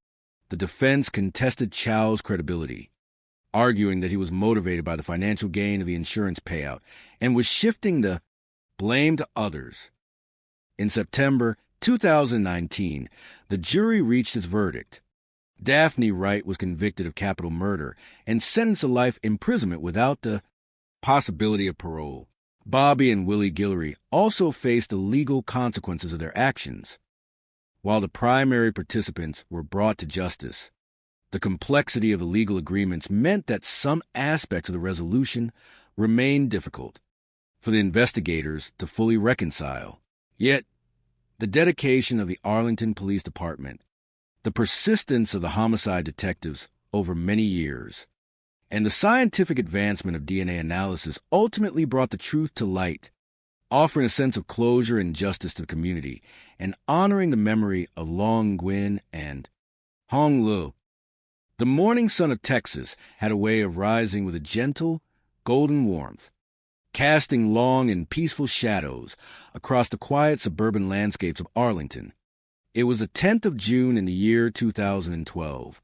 The defense contested Chow's credibility, arguing that he was motivated by the financial gain of the insurance payout and was shifting the blame to others. In September 2019, the jury reached its verdict. Daphne Wright was convicted of capital murder and sentenced to life imprisonment without the possibility of parole. Bobby and Willie Guillory also faced the legal consequences of their actions. While the primary participants were brought to justice, the complexity of the legal agreements meant that some aspects of the resolution remained difficult for the investigators to fully reconcile. Yet, the dedication of the Arlington Police Department, the persistence of the homicide detectives over many years, and the scientific advancement of DNA analysis ultimately brought the truth to light, offering a sense of closure and justice to the community, and honoring the memory of Long Nguyen and Hong Le. The morning sun of Texas had a way of rising with a gentle, golden warmth, casting long and peaceful shadows across the quiet suburban landscapes of Arlington. It was the 10th of June in the year 2012,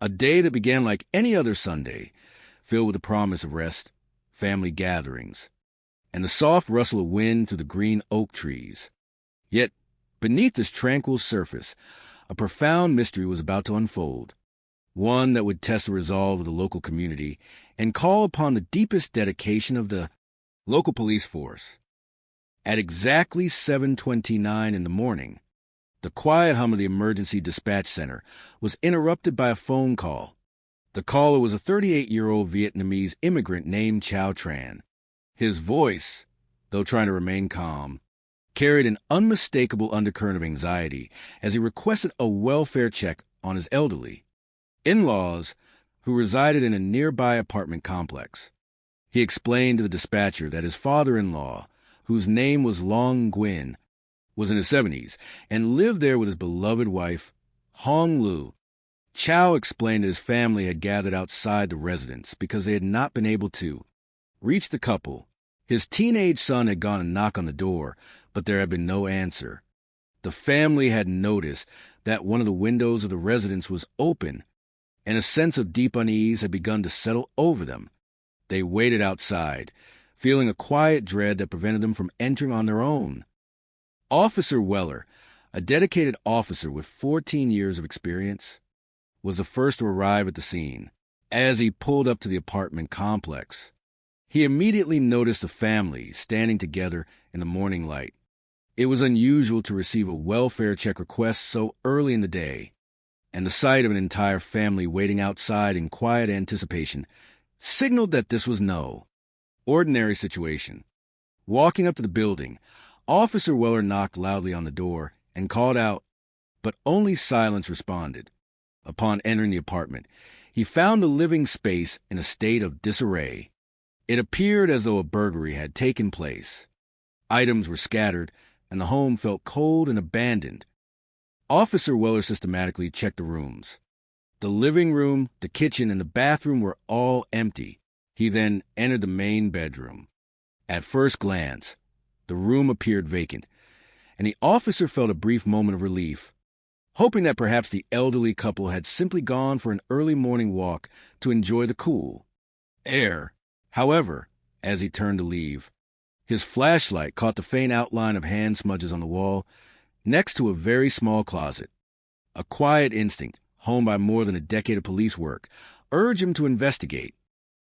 a day that began like any other Sunday, filled with the promise of rest, family gatherings, and the soft rustle of wind through the green oak trees. Yet, beneath this tranquil surface, a profound mystery was about to unfold, one that would test the resolve of the local community and call upon the deepest dedication of the local police force. At exactly 7:29 in the morning, the quiet hum of the emergency dispatch center was interrupted by a phone call. The caller was a 38-year-old Vietnamese immigrant named Chow Tran. His voice, though trying to remain calm, carried an unmistakable undercurrent of anxiety as he requested a welfare check on his elderly in-laws who resided in a nearby apartment complex. He explained to the dispatcher that his father-in-law, whose name was Long Nguyen, was in his 70s and lived there with his beloved wife, Hong Le. Chow explained that his family had gathered outside the residence because they had not been able to reach the couple. His teenage son had gone and knocked on the door, but there had been no answer. The family had noticed that one of the windows of the residence was open, and a sense of deep unease had begun to settle over them. They waited outside, feeling a quiet dread that prevented them from entering on their own. Officer Weller, a dedicated officer with 14 years of experience, was the first to arrive at the scene. As he pulled up to the apartment complex, he immediately noticed the family standing together in the morning light. It was unusual to receive a welfare check request so early in the day, and the sight of an entire family waiting outside in quiet anticipation signaled that this was no ordinary situation. Walking up to the building, Officer Weller knocked loudly on the door and called out, but only silence responded. Upon entering the apartment, he found the living space in a state of disarray. It appeared as though a burglary had taken place. Items were scattered, and the home felt cold and abandoned. Officer Weller systematically checked the rooms. The living room, the kitchen, and the bathroom were all empty. He then entered the main bedroom. At first glance, the room appeared vacant, and the officer felt a brief moment of relief, hoping that perhaps the elderly couple had simply gone for an early morning walk to enjoy the cool air. However, as he turned to leave, his flashlight caught the faint outline of hand smudges on the wall next to a very small closet. A quiet instinct, honed by more than a decade of police work, urged him to investigate.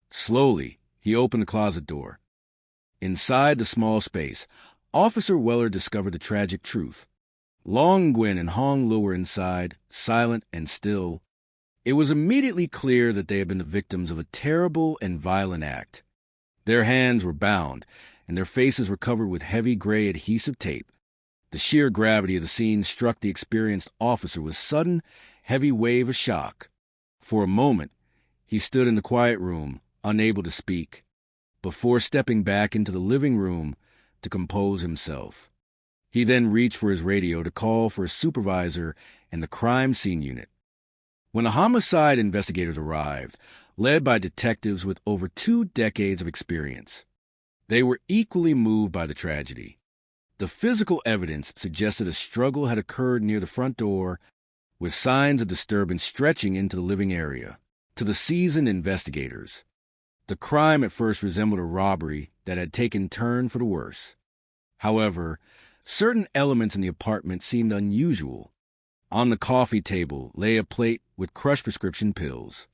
Slowly, he opened the closet door. Inside the small space, Officer Weller discovered the tragic truth. Long Nguyen and Hong Lu were inside, silent and still. It was immediately clear that they had been the victims of a terrible and violent act. Their hands were bound, and their faces were covered with heavy gray adhesive tape. The sheer gravity of the scene struck the experienced officer with sudden, heavy wave of shock. For a moment, he stood in the quiet room, unable to speak, before stepping back into the living room to compose himself. He then reached for his radio to call for a supervisor and the crime scene unit. When the homicide investigators arrived, led by detectives with over 2 decades of experience, they were equally moved by the tragedy. The physical evidence suggested a struggle had occurred near the front door, with signs of disturbance stretching into the living area. To the seasoned investigators, the crime at first resembled a robbery that had taken turn for the worse. However, certain elements in the apartment seemed unusual. On the coffee table lay a plate with crushed prescription pills,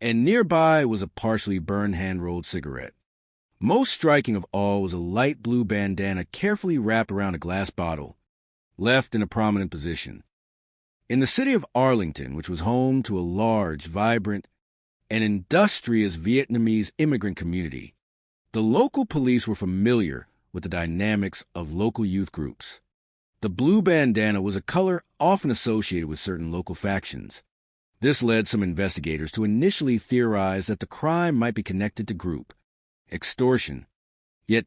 and nearby was a partially burned hand-rolled cigarette. Most striking of all was a light blue bandana carefully wrapped around a glass bottle, left in a prominent position. In the city of Arlington, which was home to a large, vibrant, and industrious Vietnamese immigrant community, the local police were familiar with the dynamics of local youth groups. The blue bandana was a color often associated with certain local factions. This led some investigators to initially theorize that the crime might be connected to group extortion. Yet,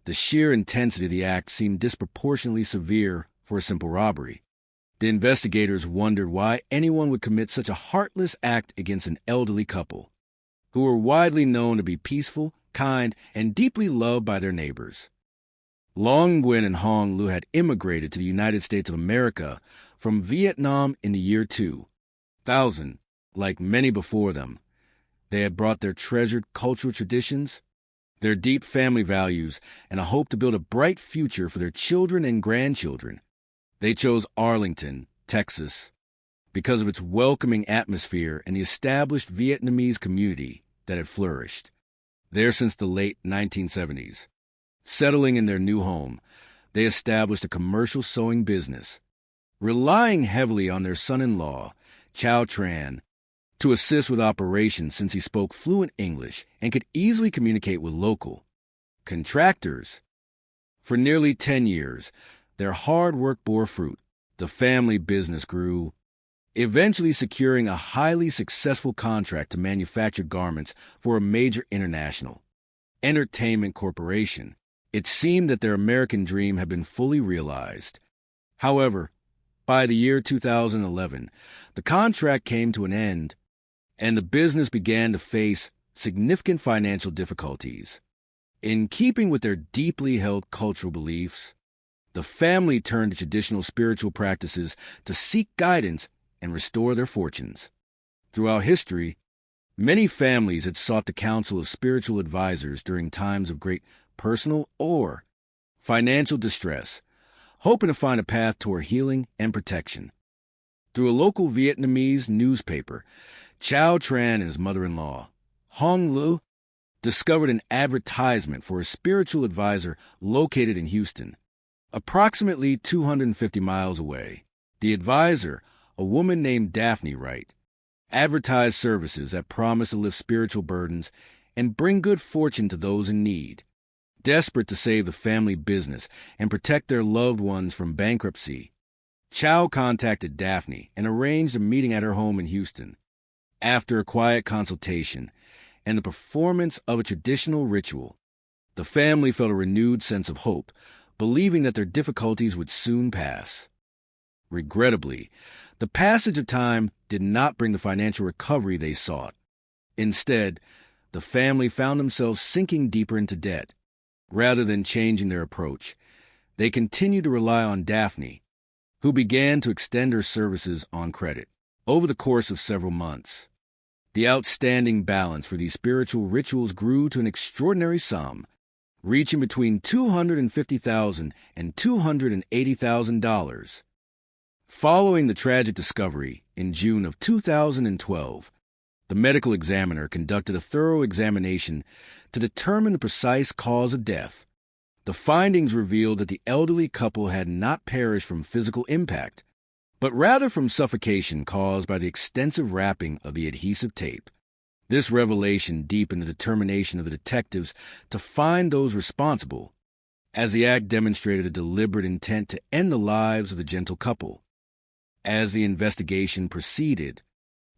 the sheer intensity of the act seemed disproportionately severe for a simple robbery. The investigators wondered why anyone would commit such a heartless act against an elderly couple, who were widely known to be peaceful, kind, and deeply loved by their neighbors. Long Nguyen and Hong Lu had immigrated to the United States of America from Vietnam in the year 2000. Like many before them, they had brought their treasured cultural traditions, their deep family values, and a hope to build a bright future for their children and grandchildren. They chose Arlington, Texas, because of its welcoming atmosphere and the established Vietnamese community that had flourished there since the late 1970s. Settling in their new home, they established a commercial sewing business, relying heavily on their son-in-law, Chow Tran, to assist with operations since he spoke fluent English and could easily communicate with local contractors. For nearly 10 years, their hard work bore fruit. The family business grew, eventually securing a highly successful contract to manufacture garments for a major international entertainment corporation. It seemed that their American dream had been fully realized. However, by the year 2011, the contract came to an end, and the business began to face significant financial difficulties. In keeping with their deeply held cultural beliefs, the family turned to traditional spiritual practices to seek guidance and restore their fortunes. Throughout history, many families had sought the counsel of spiritual advisors during times of great personal or financial distress, hoping to find a path toward healing and protection. Through a local Vietnamese newspaper, Chow Tran and his mother-in-law, Hong Lu, discovered an advertisement for a spiritual advisor located in Houston, approximately 250 miles away. The advisor, a woman named Daphne Wright, advertised services that promised to lift spiritual burdens and bring good fortune to those in need. Desperate to save the family business and protect their loved ones from bankruptcy, Chow contacted Daphne and arranged a meeting at her home in Houston. After a quiet consultation and the performance of a traditional ritual, the family felt a renewed sense of hope, believing that their difficulties would soon pass. Regrettably, the passage of time did not bring the financial recovery they sought. Instead, the family found themselves sinking deeper into debt. Rather than changing their approach, they continued to rely on Daphne, who began to extend her services on credit. Over the course of several months, the outstanding balance for these spiritual rituals grew to an extraordinary sum, reaching between $250,000 and $280,000. Following the tragic discovery in June of 2012, the medical examiner conducted a thorough examination to determine the precise cause of death. The findings revealed that the elderly couple had not perished from physical impact, but rather from suffocation caused by the extensive wrapping of the adhesive tape. This revelation deepened the determination of the detectives to find those responsible, as the act demonstrated a deliberate intent to end the lives of the gentle couple. As the investigation proceeded,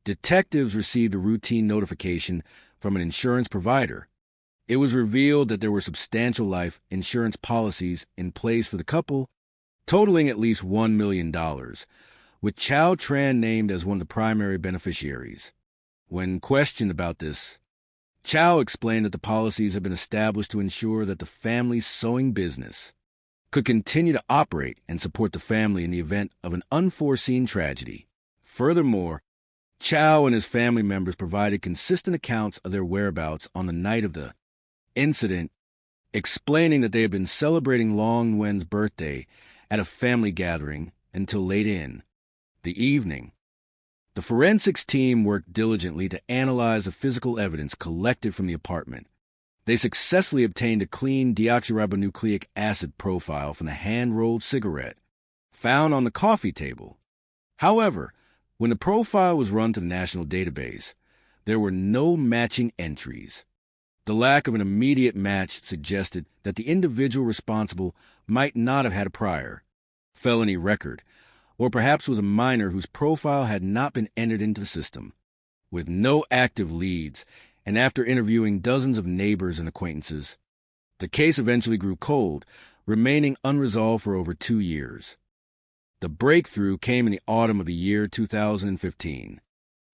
detectives received a routine notification from an insurance provider. It was revealed that there were substantial life insurance policies in place for the couple, totaling at least $1 million, with Chow Tran named as one of the primary beneficiaries. When questioned about this, Chow explained that the policies had been established to ensure that the family's sewing business could continue to operate and support the family in the event of an unforeseen tragedy. Furthermore, Chow and his family members provided consistent accounts of their whereabouts on the night of the incident, explaining that they had been celebrating Long Wen's birthday at a family gathering until late in the evening. The forensics team worked diligently to analyze the physical evidence collected from the apartment. They successfully obtained a clean deoxyribonucleic acid profile from the hand-rolled cigarette found on the coffee table. However, when the profile was run to the national database, there were no matching entries. The lack of an immediate match suggested that the individual responsible might not have had a prior felony record, or perhaps was a minor whose profile had not been entered into the system. With no active leads, and after interviewing dozens of neighbors and acquaintances, the case eventually grew cold, remaining unresolved for over 2 years. The breakthrough came in the autumn of the year 2015.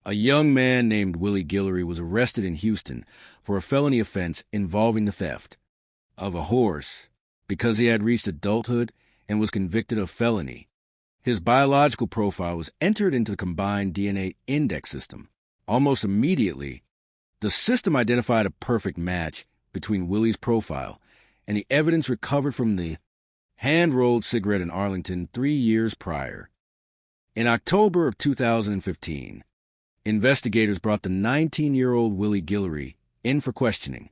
A young man named Willie Guillory was arrested in Houston for a felony offense involving the theft of a horse because he had reached adulthood and was convicted of felony. His biological profile was entered into the combined DNA index system. Almost immediately, the system identified a perfect match between Willie's profile and the evidence recovered from the hand-rolled cigarette in Arlington 3 years prior. In October of 2015, investigators brought the 19-year-old Willie Guillory in for questioning.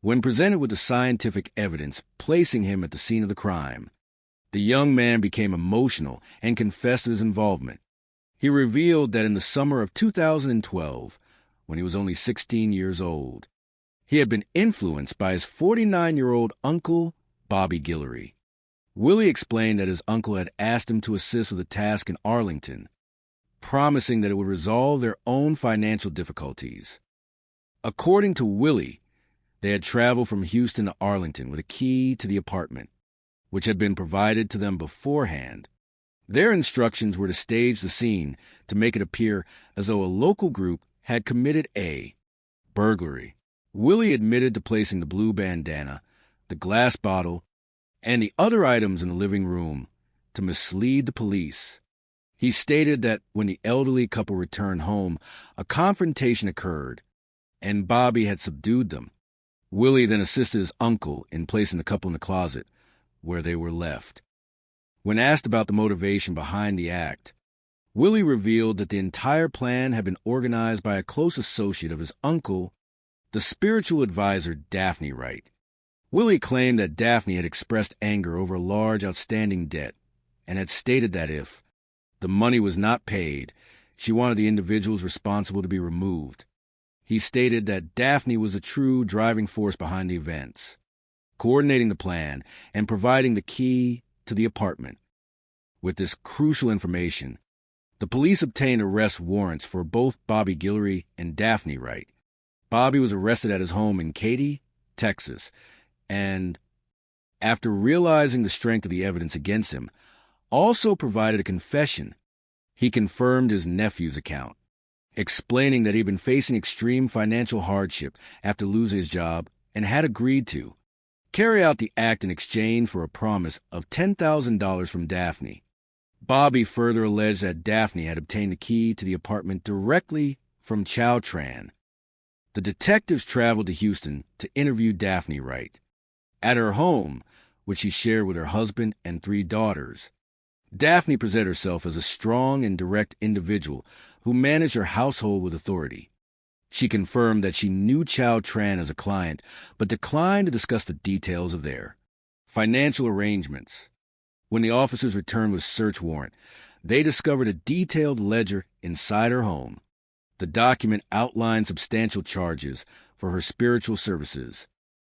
When presented with the scientific evidence placing him at the scene of the crime, the young man became emotional and confessed to his involvement. He revealed that in the summer of 2012, when he was only 16 years old, he had been influenced by his 49-year-old uncle, Bobby Guillory. Willie explained that his uncle had asked him to assist with a task in Arlington, promising that it would resolve their own financial difficulties. According to Willie, they had traveled from Houston to Arlington with a key to the apartment, which had been provided to them beforehand. Their instructions were to stage the scene to make it appear as though a local group had committed a burglary. Willie admitted to placing the blue bandana, the glass bottle, and the other items in the living room to mislead the police. He stated that when the elderly couple returned home, a confrontation occurred, and Bobby had subdued them. Willie then assisted his uncle in placing the couple in the closet, where they were left. When asked about the motivation behind the act, Willie revealed that the entire plan had been organized by a close associate of his uncle, the spiritual advisor Daphne Wright. Willie claimed that Daphne had expressed anger over a large outstanding debt and had stated that if the money was not paid, she wanted the individuals responsible to be removed. He stated that Daphne was the true driving force behind the events, coordinating the plan and providing the key to the apartment. With this crucial information, the police obtained arrest warrants for both Bobby Guillory and Daphne Wright. Bobby was arrested at his home in Katy, Texas, and after realizing the strength of the evidence against him, also provided a confession. He confirmed his nephew's account, explaining that he'd been facing extreme financial hardship after losing his job and had agreed to carry out the act in exchange for a promise of $10,000 from Daphne. Bobby further alleged that Daphne had obtained the key to the apartment directly from Chow Tran. The detectives traveled to Houston to interview Daphne Wright. At her home, which she shared with her husband and 3 daughters, Daphne presented herself as a strong and direct individual who managed her household with authority. She confirmed that she knew Chow Tran as a client, but declined to discuss the details of their financial arrangements. When the officers returned with a search warrant, they discovered a detailed ledger inside her home. The document outlined substantial charges for her spiritual services,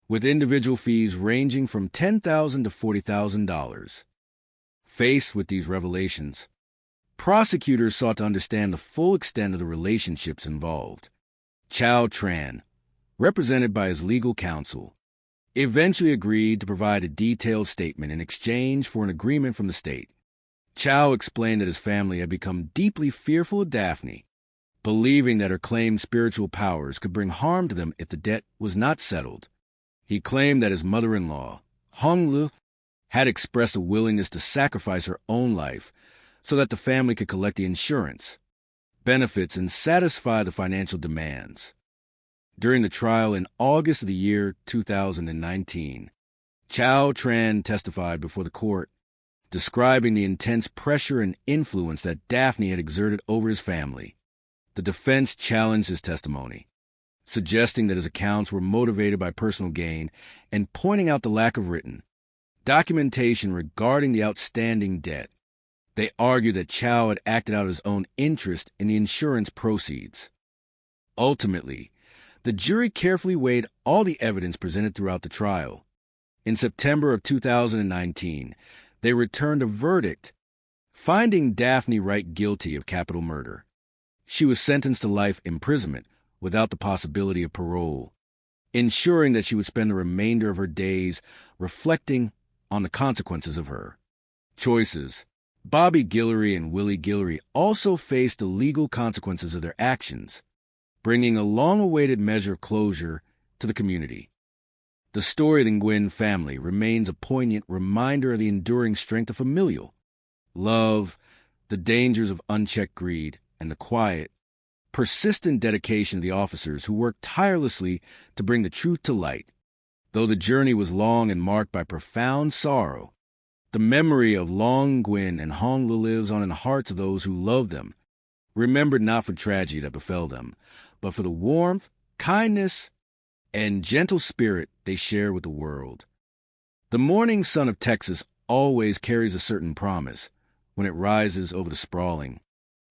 with individual fees ranging from $10,000 to $40,000. Faced with these revelations, prosecutors sought to understand the full extent of the relationships involved. Chow Tran, represented by his legal counsel, eventually agreed to provide a detailed statement in exchange for an agreement from the state. Chow explained that his family had become deeply fearful of Daphne, believing that her claimed spiritual powers could bring harm to them if the debt was not settled. He claimed that his mother-in-law, Hong Lu, had expressed a willingness to sacrifice her own life so that the family could collect the insurance, benefits, and satisfy the financial demands. During the trial in August of the year 2019, Chow Tran testified before the court, describing the intense pressure and influence that Daphne had exerted over his family. The defense challenged his testimony, suggesting that his accounts were motivated by personal gain and pointing out the lack of written documentation regarding the outstanding debt. They argued that Chow had acted out his own interest in the insurance proceeds. Ultimately, the jury carefully weighed all the evidence presented throughout the trial. In September of 2019, they returned a verdict, finding Daphne Wright guilty of capital murder. She was sentenced to life imprisonment without the possibility of parole, ensuring that she would spend the remainder of her days reflecting on the consequences of her choices. Bobby Guillory and Willie Guillory also faced the legal consequences of their actions, bringing a long-awaited measure of closure to the community. The story of the Nguyen family remains a poignant reminder of the enduring strength of familial love, the dangers of unchecked greed, and the quiet, persistent dedication of the officers who worked tirelessly to bring the truth to light. Though the journey was long and marked by profound sorrow, the memory of Long Nguyen and Hong Lu lives on in the hearts of those who love them, remembered not for tragedy that befell them, but for the warmth, kindness, and gentle spirit they share with the world. The morning sun of Texas always carries a certain promise when it rises over the sprawling,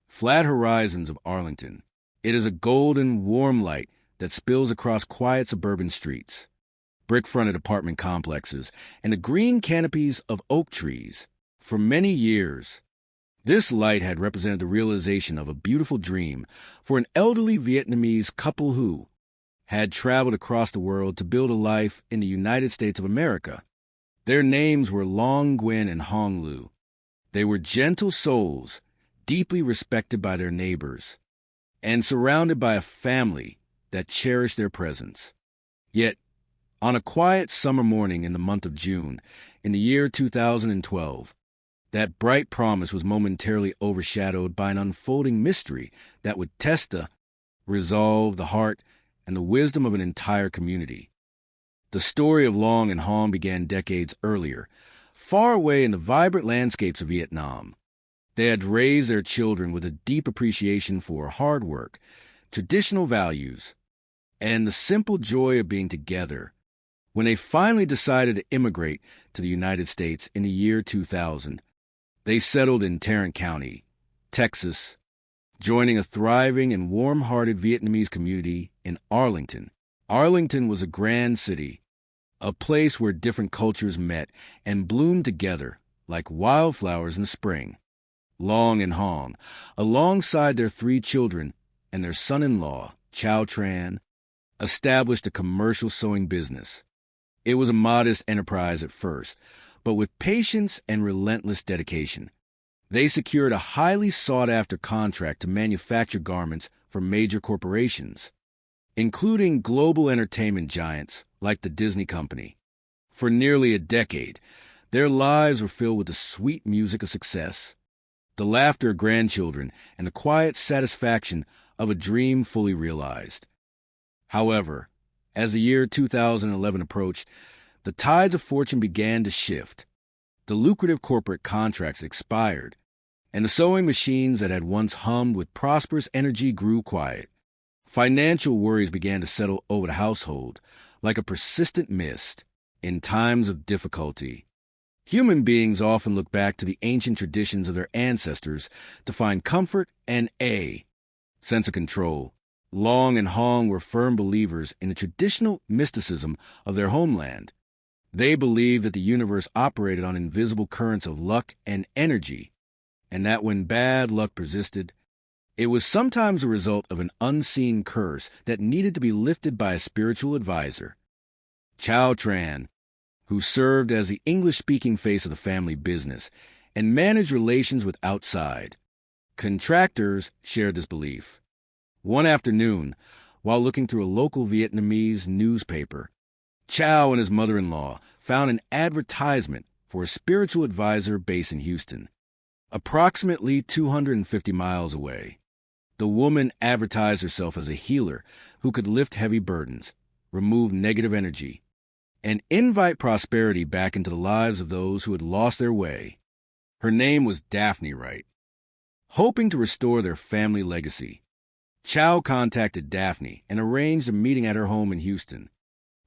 flat horizons of Arlington. It is a golden, warm light that spills across quiet suburban streets, brick-fronted apartment complexes, and the green canopies of oak trees. For many years, this light had represented the realization of a beautiful dream for an elderly Vietnamese couple who had traveled across the world to build a life in the United States of America. Their names were Long Nguyen and Hong Lu. They were gentle souls, deeply respected by their neighbors, and surrounded by a family that cherished their presence. Yet, on a quiet summer morning in the month of June, in the year 2012, that bright promise was momentarily overshadowed by an unfolding mystery that would test the resolve, the heart, and the wisdom of an entire community. The story of Long and Hong began decades earlier, far away in the vibrant landscapes of Vietnam. They had raised their children with a deep appreciation for hard work, traditional values, and the simple joy of being together. When they finally decided to immigrate to the United States in the year 2000, they settled in Tarrant County, Texas, joining a thriving and warm-hearted Vietnamese community in Arlington. Arlington was a grand city, a place where different cultures met and bloomed together like wildflowers in the spring. Long and Hong, alongside their 3 children and their son-in-law, Chow Tran, established a commercial sewing business. It was a modest enterprise at first, but with patience and relentless dedication, they secured a highly sought-after contract to manufacture garments for major corporations, including global entertainment giants like the Disney Company. For nearly a decade, their lives were filled with the sweet music of success, the laughter of grandchildren, and the quiet satisfaction of a dream fully realized. However, as the year 2011 approached, the tides of fortune began to shift. The lucrative corporate contracts expired, and the sewing machines that had once hummed with prosperous energy grew quiet. Financial worries began to settle over the household like a persistent mist in times of difficulty. Human beings often look back to the ancient traditions of their ancestors to find comfort and a sense of control. Long and Hong were firm believers in the traditional mysticism of their homeland. They believed that the universe operated on invisible currents of luck and energy, and that when bad luck persisted, it was sometimes a result of an unseen curse that needed to be lifted by a spiritual advisor. Chow Tran, who served as the English-speaking face of the family business and managed relations with outside contractors, shared this belief. One afternoon, while looking through a local Vietnamese newspaper, Chow and his mother-in-law found an advertisement for a spiritual advisor based in Houston, approximately 250 miles away. The woman advertised herself as a healer who could lift heavy burdens, remove negative energy, and invite prosperity back into the lives of those who had lost their way. Her name was Daphne Wright. Hoping to restore their family legacy, Chow contacted Daphne and arranged a meeting at her home in Houston.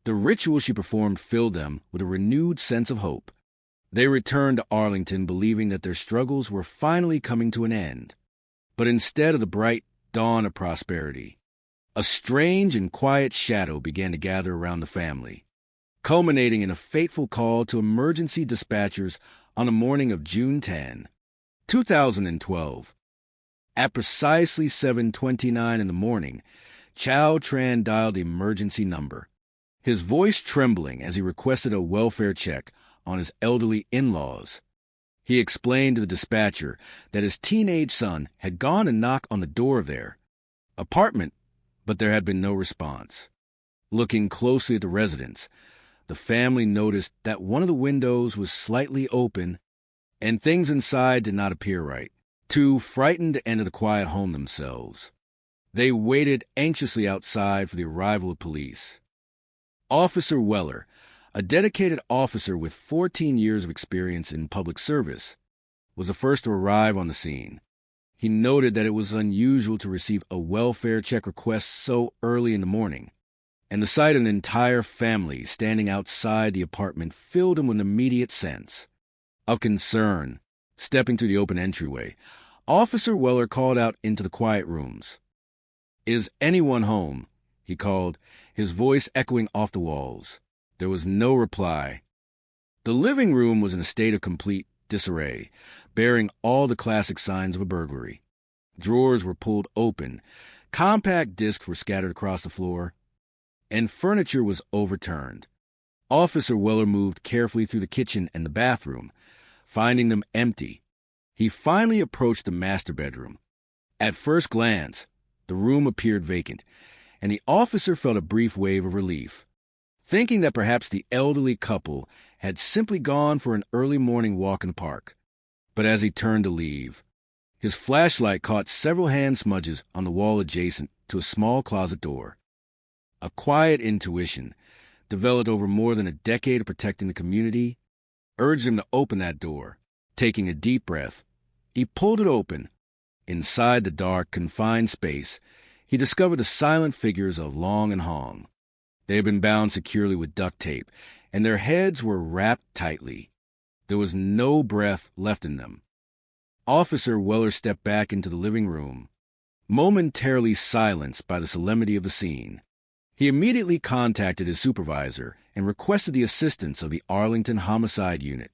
The ritual she performed filled them with a renewed sense of hope. They returned to Arlington believing that their struggles were finally coming to an end. But instead of the bright dawn of prosperity, a strange and quiet shadow began to gather around the family, culminating in a fateful call to emergency dispatchers on the morning of June 10, 2012. At precisely 7:29 in the morning, Chow Tran dialed the emergency number, his voice trembling as he requested a welfare check on his elderly in-laws. He explained to the dispatcher that his teenage son had gone to knock on the door of their apartment, but there had been no response. Looking closely at the residence, the family noticed that one of the windows was slightly open and things inside did not appear right. Too frightened to enter the quiet home themselves, they waited anxiously outside for the arrival of police. Officer Weller, a dedicated officer with 14 years of experience in public service, was the first to arrive on the scene. He noted that it was unusual to receive a welfare check request so early in the morning, and the sight of an entire family standing outside the apartment filled him with an immediate sense of concern. Stepping through the open entryway, Officer Weller called out into the quiet rooms. "Is anyone home?" he called, his voice echoing off the walls. There was no reply. The living room was in a state of complete disarray, bearing all the classic signs of a burglary. Drawers were pulled open, compact discs were scattered across the floor, and furniture was overturned. Officer Weller moved carefully through the kitchen and the bathroom, finding them empty. He finally approached the master bedroom. At first glance, the room appeared vacant, and the officer felt a brief wave of relief, thinking that perhaps the elderly couple had simply gone for an early morning walk in the park. But as he turned to leave, his flashlight caught several hand smudges on the wall adjacent to a small closet door. A quiet intuition, developed over more than a decade of protecting the community, urged him to open that door. Taking a deep breath, he pulled it open. Inside the dark, confined space, he discovered the silent figures of Long and Hong. They had been bound securely with duct tape, and their heads were wrapped tightly. There was no breath left in them. Officer Weller stepped back into the living room, momentarily silenced by the solemnity of the scene. He immediately contacted his supervisor and requested the assistance of the Arlington Homicide Unit.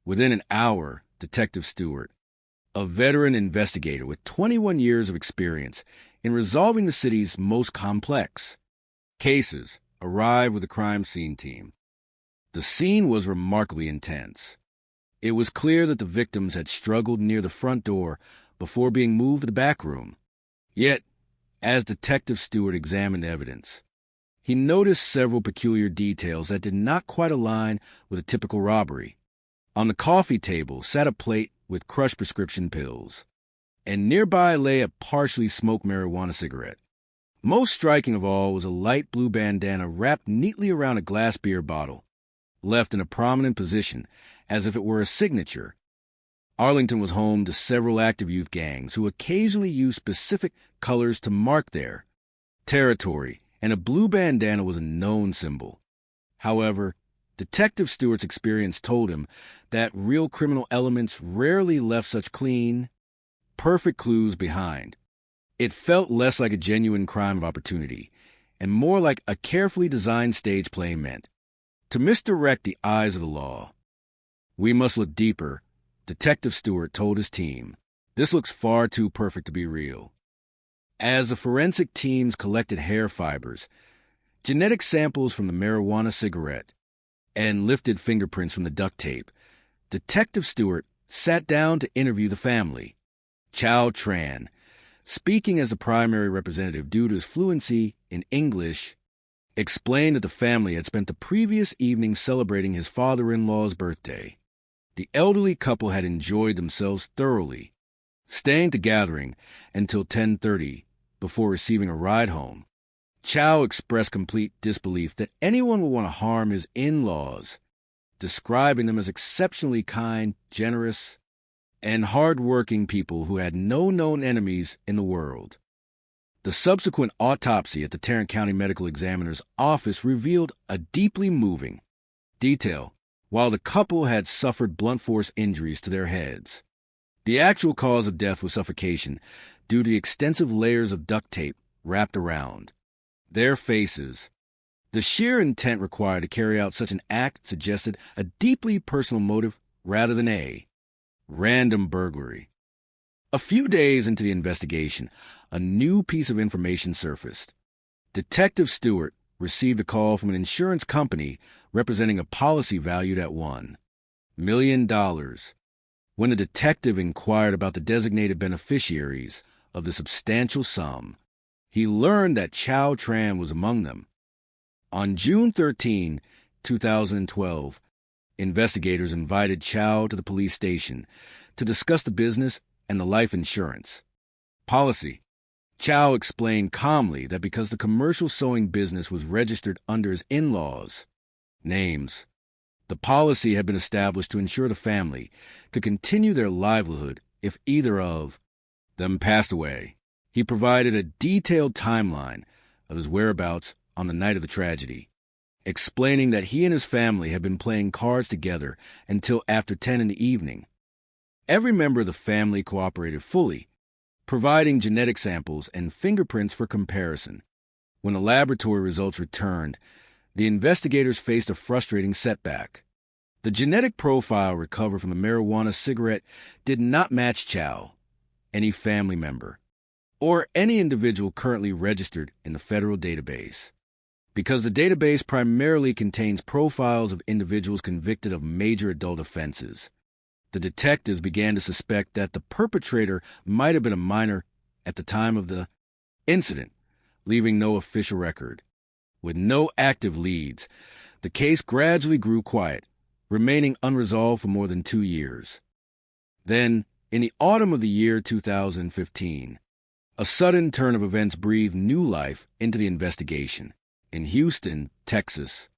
Within an hour, Detective Stewart, a veteran investigator with 21 years of experience in resolving the city's most complex cases, arrived with the crime scene team. The scene was remarkably intense. It was clear that the victims had struggled near the front door before being moved to the back room. Yet, as Detective Stewart examined the evidence, he noticed several peculiar details that did not quite align with a typical robbery. On the coffee table sat a plate with crushed prescription pills, and nearby lay a partially smoked marijuana cigarette. Most striking of all was a light blue bandana wrapped neatly around a glass beer bottle, left in a prominent position as if it were a signature. Arlington was home to several active youth gangs who occasionally used specific colors to mark their territory, and a blue bandana was a known symbol. However, Detective Stewart's experience told him that real criminal elements rarely left such clean, perfect clues behind. It felt less like a genuine crime of opportunity, and more like a carefully designed stage play meant to misdirect the eyes of the law. "We must look deeper," Detective Stewart told his team. "This looks far too perfect to be real." As the forensic teams collected hair fibers, genetic samples from the marijuana cigarette, and lifted fingerprints from the duct tape, Detective Stewart sat down to interview the family. Chow Tran, speaking as the primary representative due to his fluency in English, explained that the family had spent the previous evening celebrating his father-in-law's birthday. The elderly couple had enjoyed themselves thoroughly, staying at the gathering until 10:30 before receiving a ride home. Chow expressed complete disbelief that anyone would want to harm his in-laws, describing them as exceptionally kind, generous, and hard-working people who had no known enemies in the world. The subsequent autopsy at the Tarrant County Medical Examiner's office revealed a deeply moving detail. While the couple had suffered blunt force injuries to their heads, the actual cause of death was suffocation due to the extensive layers of duct tape wrapped around their faces. The sheer intent required to carry out such an act suggested a deeply personal motive rather than a random burglary. A few days into the investigation, a new piece of information surfaced. Detective Stewart received a call from an insurance company representing a policy valued at $1 million. When the detective inquired about the designated beneficiaries of the substantial sum, he learned that Chow Tran was among them. On June 13, 2012, investigators invited Chow to the police station to discuss the business and the life insurance policy. Chow explained calmly that because the commercial sewing business was registered under his in-laws' names, the policy had been established to ensure the family could continue their livelihood if either of them passed away. He provided a detailed timeline of his whereabouts on the night of the tragedy, explaining that he and his family had been playing cards together until after 10 in the evening. Every member of the family cooperated fully, providing genetic samples and fingerprints for comparison. When the laboratory results returned, the investigators faced a frustrating setback. The genetic profile recovered from the marijuana cigarette did not match Chow, any family member, or any individual currently registered in the federal database. Because the database primarily contains profiles of individuals convicted of major adult offenses, the detectives began to suspect that the perpetrator might have been a minor at the time of the incident, leaving no official record. With no active leads, the case gradually grew quiet, remaining unresolved for more than 2 years. Then, in the autumn of the year 2015, a sudden turn of events breathed new life into the investigation. In Houston, Texas,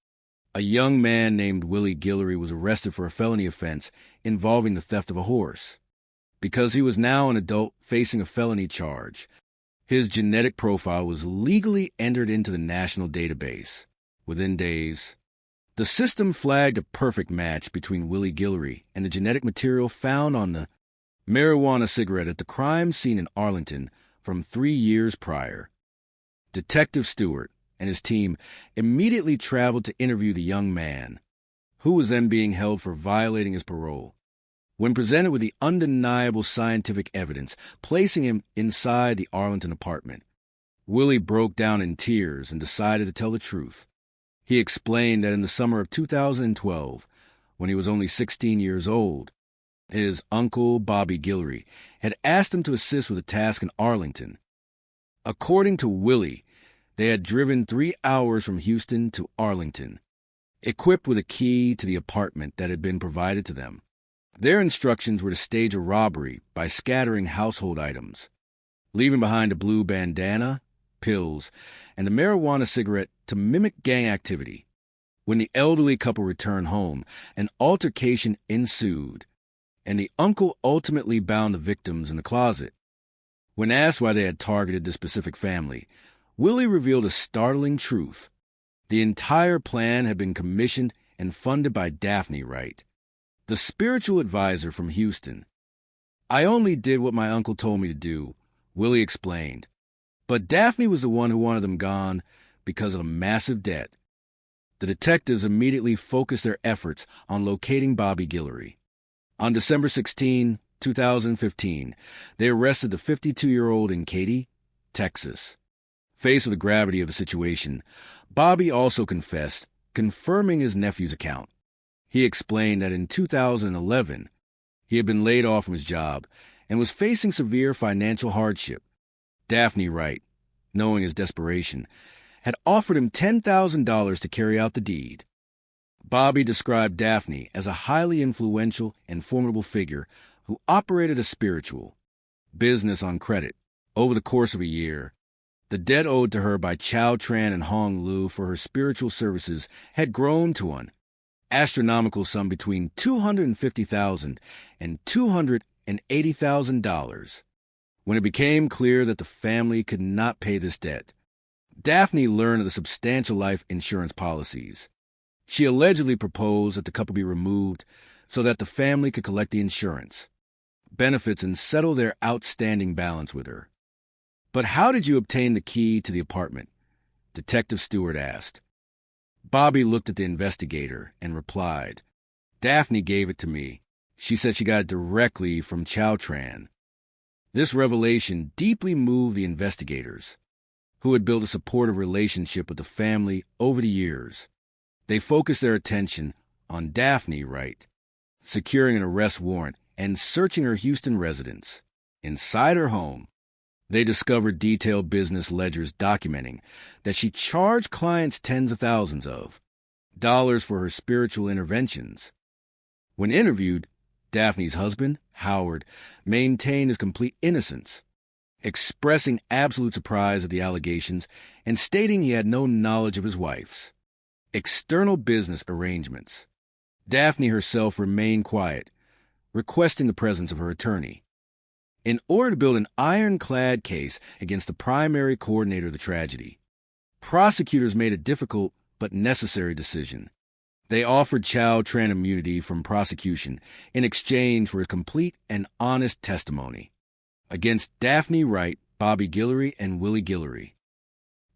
a young man named Willie Guillory was arrested for a felony offense involving the theft of a horse. Because he was now an adult facing a felony charge, his genetic profile was legally entered into the national database. Within days, the system flagged a perfect match between Willie Guillory and the genetic material found on the marijuana cigarette at the crime scene in Arlington from 3 years prior. Detective Stewart and his team immediately traveled to interview the young man, who was then being held for violating his parole. When presented with the undeniable scientific evidence placing him inside the Arlington apartment, Willie broke down in tears and decided to tell the truth. He explained that in the summer of 2012, when he was only 16 years old, his uncle, Bobby Guillory, had asked him to assist with a task in Arlington. According to Willie, they had driven 3 hours from Houston to Arlington, equipped with a key to the apartment that had been provided to them. Their instructions were to stage a robbery by scattering household items, leaving behind a blue bandana, pills, and a marijuana cigarette to mimic gang activity. When the elderly couple returned home, an altercation ensued, and the uncle ultimately bound the victims in the closet. When asked why they had targeted this specific family, Willie revealed a startling truth. The entire plan had been commissioned and funded by Daphne Wright, the spiritual advisor from Houston. "I only did what my uncle told me to do," Willie explained. But Daphne was the one who wanted them gone because of a massive debt. The detectives immediately focused their efforts on locating Bobby Guillory. On December 16, 2015, they arrested the 52-year-old in Katy, Texas. Faced with the gravity of the situation, Bobby also confessed, confirming his nephew's account. He explained that in 2011, he had been laid off from his job and was facing severe financial hardship. Daphne Wright, knowing his desperation, had offered him $10,000 to carry out the deed. Bobby described Daphne as a highly influential and formidable figure who operated a spiritual business on credit. Over the course of a year, the debt owed to her by Chow Tran and Hong Lu for her spiritual services had grown to an astronomical sum between $250,000 and $280,000. When it became clear that the family could not pay this debt, Daphne learned of the substantial life insurance policies. She allegedly proposed that the couple be removed so that the family could collect the insurance benefits and settle their outstanding balance with her. "But how did you obtain the key to the apartment?" Detective Stewart asked. Bobby looked at the investigator and replied, "Daphne gave it to me. She said she got it directly from Chow Tran." This revelation deeply moved the investigators, who had built a supportive relationship with the family over the years. They focused their attention on Daphne Wright, securing an arrest warrant and searching her Houston residence. Inside her home, they discovered detailed business ledgers documenting that she charged clients tens of thousands of dollars for her spiritual interventions. When interviewed, Daphne's husband, Howard, maintained his complete innocence, expressing absolute surprise at the allegations and stating he had no knowledge of his wife's external business arrangements. Daphne herself remained quiet, requesting the presence of her attorney. In order to build an ironclad case against the primary coordinator of the tragedy, prosecutors made a difficult but necessary decision. They offered Chow Tran immunity from prosecution in exchange for his complete and honest testimony against Daphne Wright, Bobby Guillory, and Willie Guillory.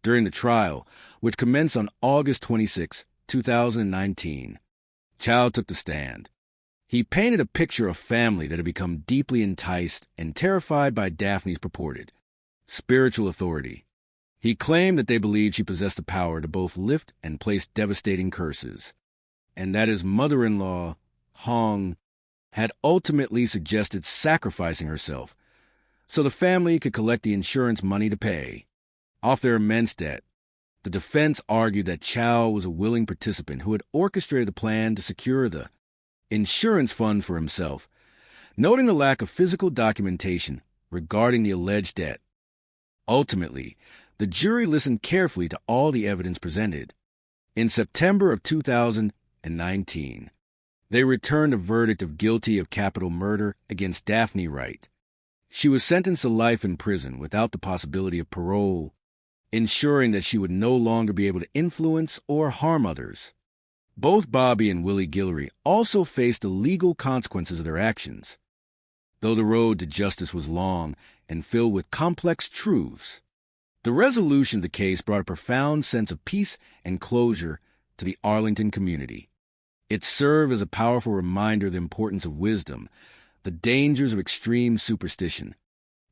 During the trial, which commenced on August 26, 2019, Chow took the stand. He painted a picture of a family that had become deeply enticed and terrified by Daphne's purported spiritual authority. He claimed that they believed she possessed the power to both lift and place devastating curses, and that his mother-in-law, Hong, had ultimately suggested sacrificing herself so the family could collect the insurance money to pay off their immense debt. The defense argued that Chow was a willing participant who had orchestrated the plan to secure the insurance fund for himself, noting the lack of physical documentation regarding the alleged debt. Ultimately, the jury listened carefully to all the evidence presented. In September of 2019, they returned a verdict of guilty of capital murder against Daphne Wright. She was sentenced to life in prison without the possibility of parole, ensuring that she would no longer be able to influence or harm others. Both Bobby and Willie Guillory also faced the legal consequences of their actions. Though the road to justice was long and filled with complex truths, the resolution of the case brought a profound sense of peace and closure to the Arlington community. It served as a powerful reminder of the importance of wisdom, the dangers of extreme superstition,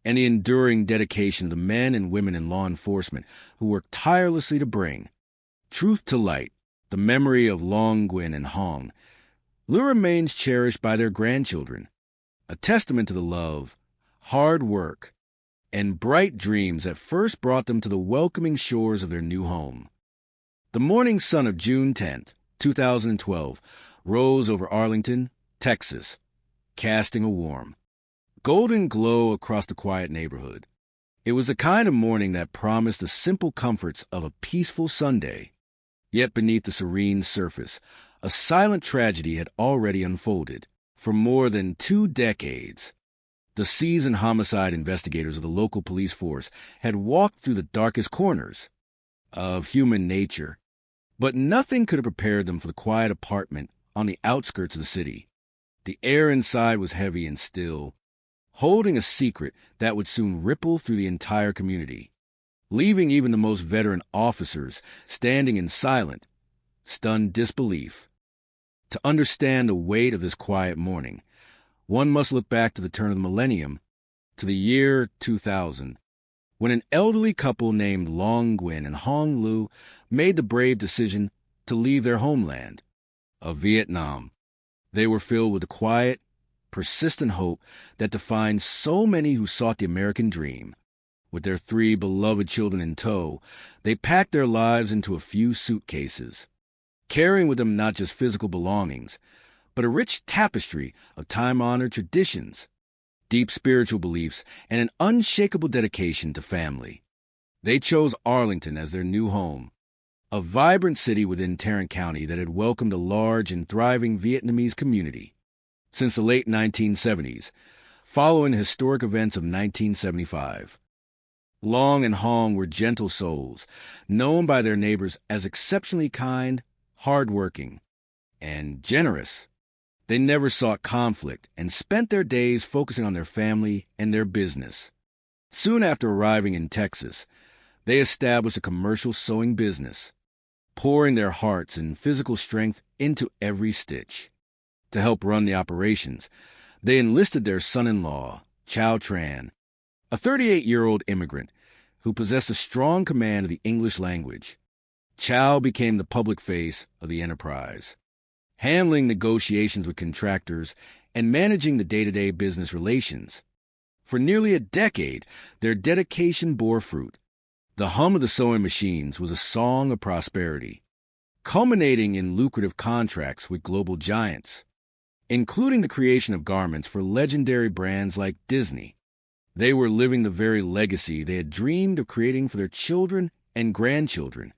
and the enduring dedication of the men and women in law enforcement who work tirelessly to bring truth to light The memory of Long Nguyen and Hong Lu remains cherished by their grandchildren, a testament to the love, hard work, and bright dreams that first brought them to the welcoming shores of their new home. The morning sun of June 10th, 2012, rose over Arlington, Texas, casting a warm, golden glow across the quiet neighborhood. It was the kind of morning that promised the simple comforts of a peaceful Sunday. Yet beneath the serene surface, a silent tragedy had already unfolded. For more than 2 decades, the seasoned homicide investigators of the local police force had walked through the darkest corners of human nature, but nothing could have prepared them for the quiet apartment on the outskirts of the city. The air inside was heavy and still, holding a secret that would soon ripple through the entire community, leaving even the most veteran officers standing in silent, stunned disbelief. To understand the weight of this quiet morning, one must look back to the turn of the millennium, to the year 2000, when an elderly couple named Long Nguyen and Hong Lu made the brave decision to leave their homeland of Vietnam. They were filled with the quiet, persistent hope that defined so many who sought the American dream. With their 3 beloved children in tow, they packed their lives into a few suitcases, carrying with them not just physical belongings, but a rich tapestry of time-honored traditions, deep spiritual beliefs, and an unshakable dedication to family. They chose Arlington as their new home, a vibrant city within Tarrant County that had welcomed a large and thriving Vietnamese community since the late 1970s, following the historic events of 1975. Long and Hong were gentle souls, known by their neighbors as exceptionally kind, hard-working, and generous. They never sought conflict and spent their days focusing on their family and their business. Soon after arriving in Texas, they established a commercial sewing business, pouring their hearts and physical strength into every stitch. To help run the operations, they enlisted their son-in-law, Chow Tran, a 38-year-old immigrant who possessed a strong command of the English language. Chow became the public face of the enterprise, handling negotiations with contractors and managing the day-to-day business relations. For nearly a decade, their dedication bore fruit. The hum of the sewing machines was a song of prosperity, culminating in lucrative contracts with global giants, including the creation of garments for legendary brands like Disney. They were living the very legacy they had dreamed of creating for their children and grandchildren.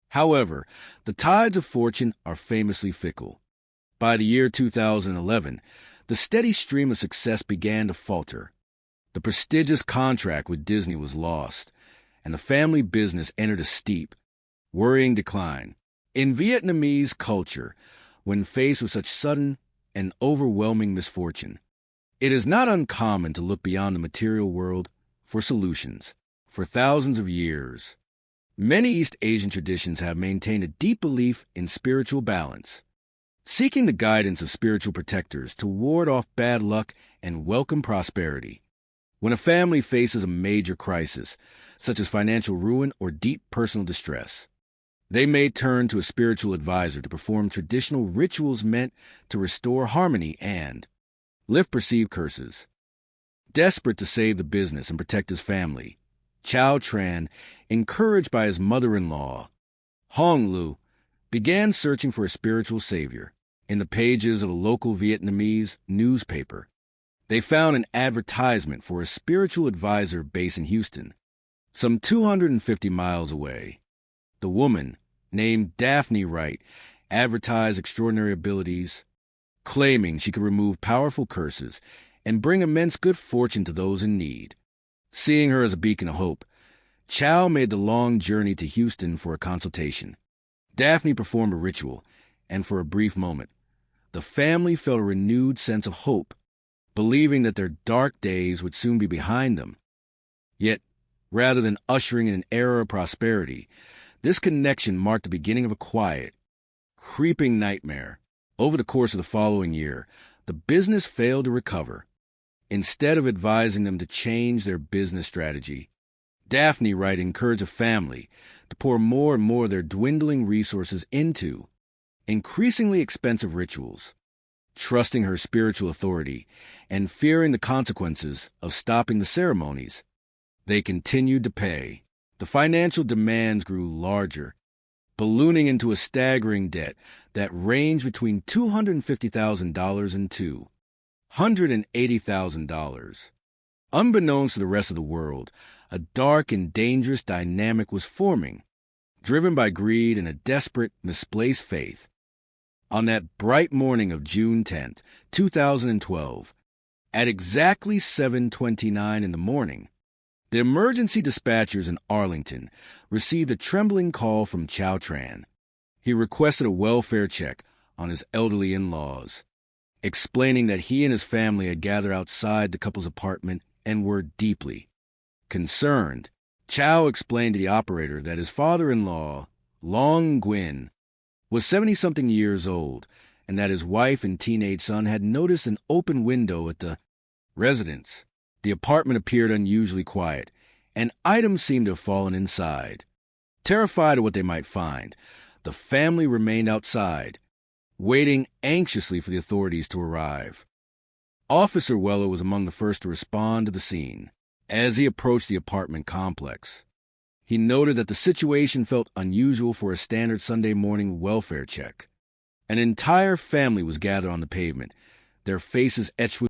However, the tides of fortune are famously fickle. By the year 2011, the steady stream of success began to falter. The prestigious contract with Disney was lost, and the family business entered a steep, worrying decline. In Vietnamese culture, when faced with such sudden and overwhelming misfortune, it is not uncommon to look beyond the material world for solutions. For thousands of years, many East Asian traditions have maintained a deep belief in spiritual balance, seeking the guidance of spiritual protectors to ward off bad luck and welcome prosperity. When a family faces a major crisis, such as financial ruin or deep personal distress, they may turn to a spiritual advisor to perform traditional rituals meant to restore harmony and lift perceived curses. Desperate to save the business and protect his family, Chow Tran, encouraged by his mother-in-law, Hong Lu, began searching for a spiritual savior. In the pages of a local Vietnamese newspaper, they found an advertisement for a spiritual advisor based in Houston, some 250 miles away. The woman, named Daphne Wright, advertised extraordinary abilities, claiming she could remove powerful curses and bring immense good fortune to those in need. Seeing her as a beacon of hope, Chow made the long journey to Houston for a consultation. Daphne performed a ritual, and for a brief moment, the family felt a renewed sense of hope, believing that their dark days would soon be behind them. Yet, rather than ushering in an era of prosperity, this connection marked the beginning of a quiet, creeping nightmare. Over the course of the following year, the business failed to recover. Instead of advising them to change their business strategy, Daphne Wright encouraged a family to pour more and more of their dwindling resources into increasingly expensive rituals, trusting her spiritual authority and fearing the consequences of stopping the ceremonies. They continued to pay. The financial demands grew larger, ballooning into a staggering debt that ranged between $250,000 and $280,000. Unbeknownst to the rest of the world, a dark and dangerous dynamic was forming, driven by greed and a desperate, misplaced faith. On that bright morning of June 10, 2012, at exactly 7:29 in the morning, the emergency dispatchers in Arlington received a trembling call from Chow Tran. He requested a welfare check on his elderly in-laws, explaining that he and his family had gathered outside the couple's apartment and were deeply concerned. Chow explained to the operator that his father-in-law, Long Nguyen, was 70-something years old, and that his wife and teenage son had noticed an open window at the residence. The apartment appeared unusually quiet, and items seemed to have fallen inside. Terrified of what they might find, the family remained outside, waiting anxiously for the authorities to arrive. Officer Weller was among the first to respond to the scene. As he approached the apartment complex, he noted that the situation felt unusual for a standard Sunday morning welfare check. An entire family was gathered on the pavement, their faces etched with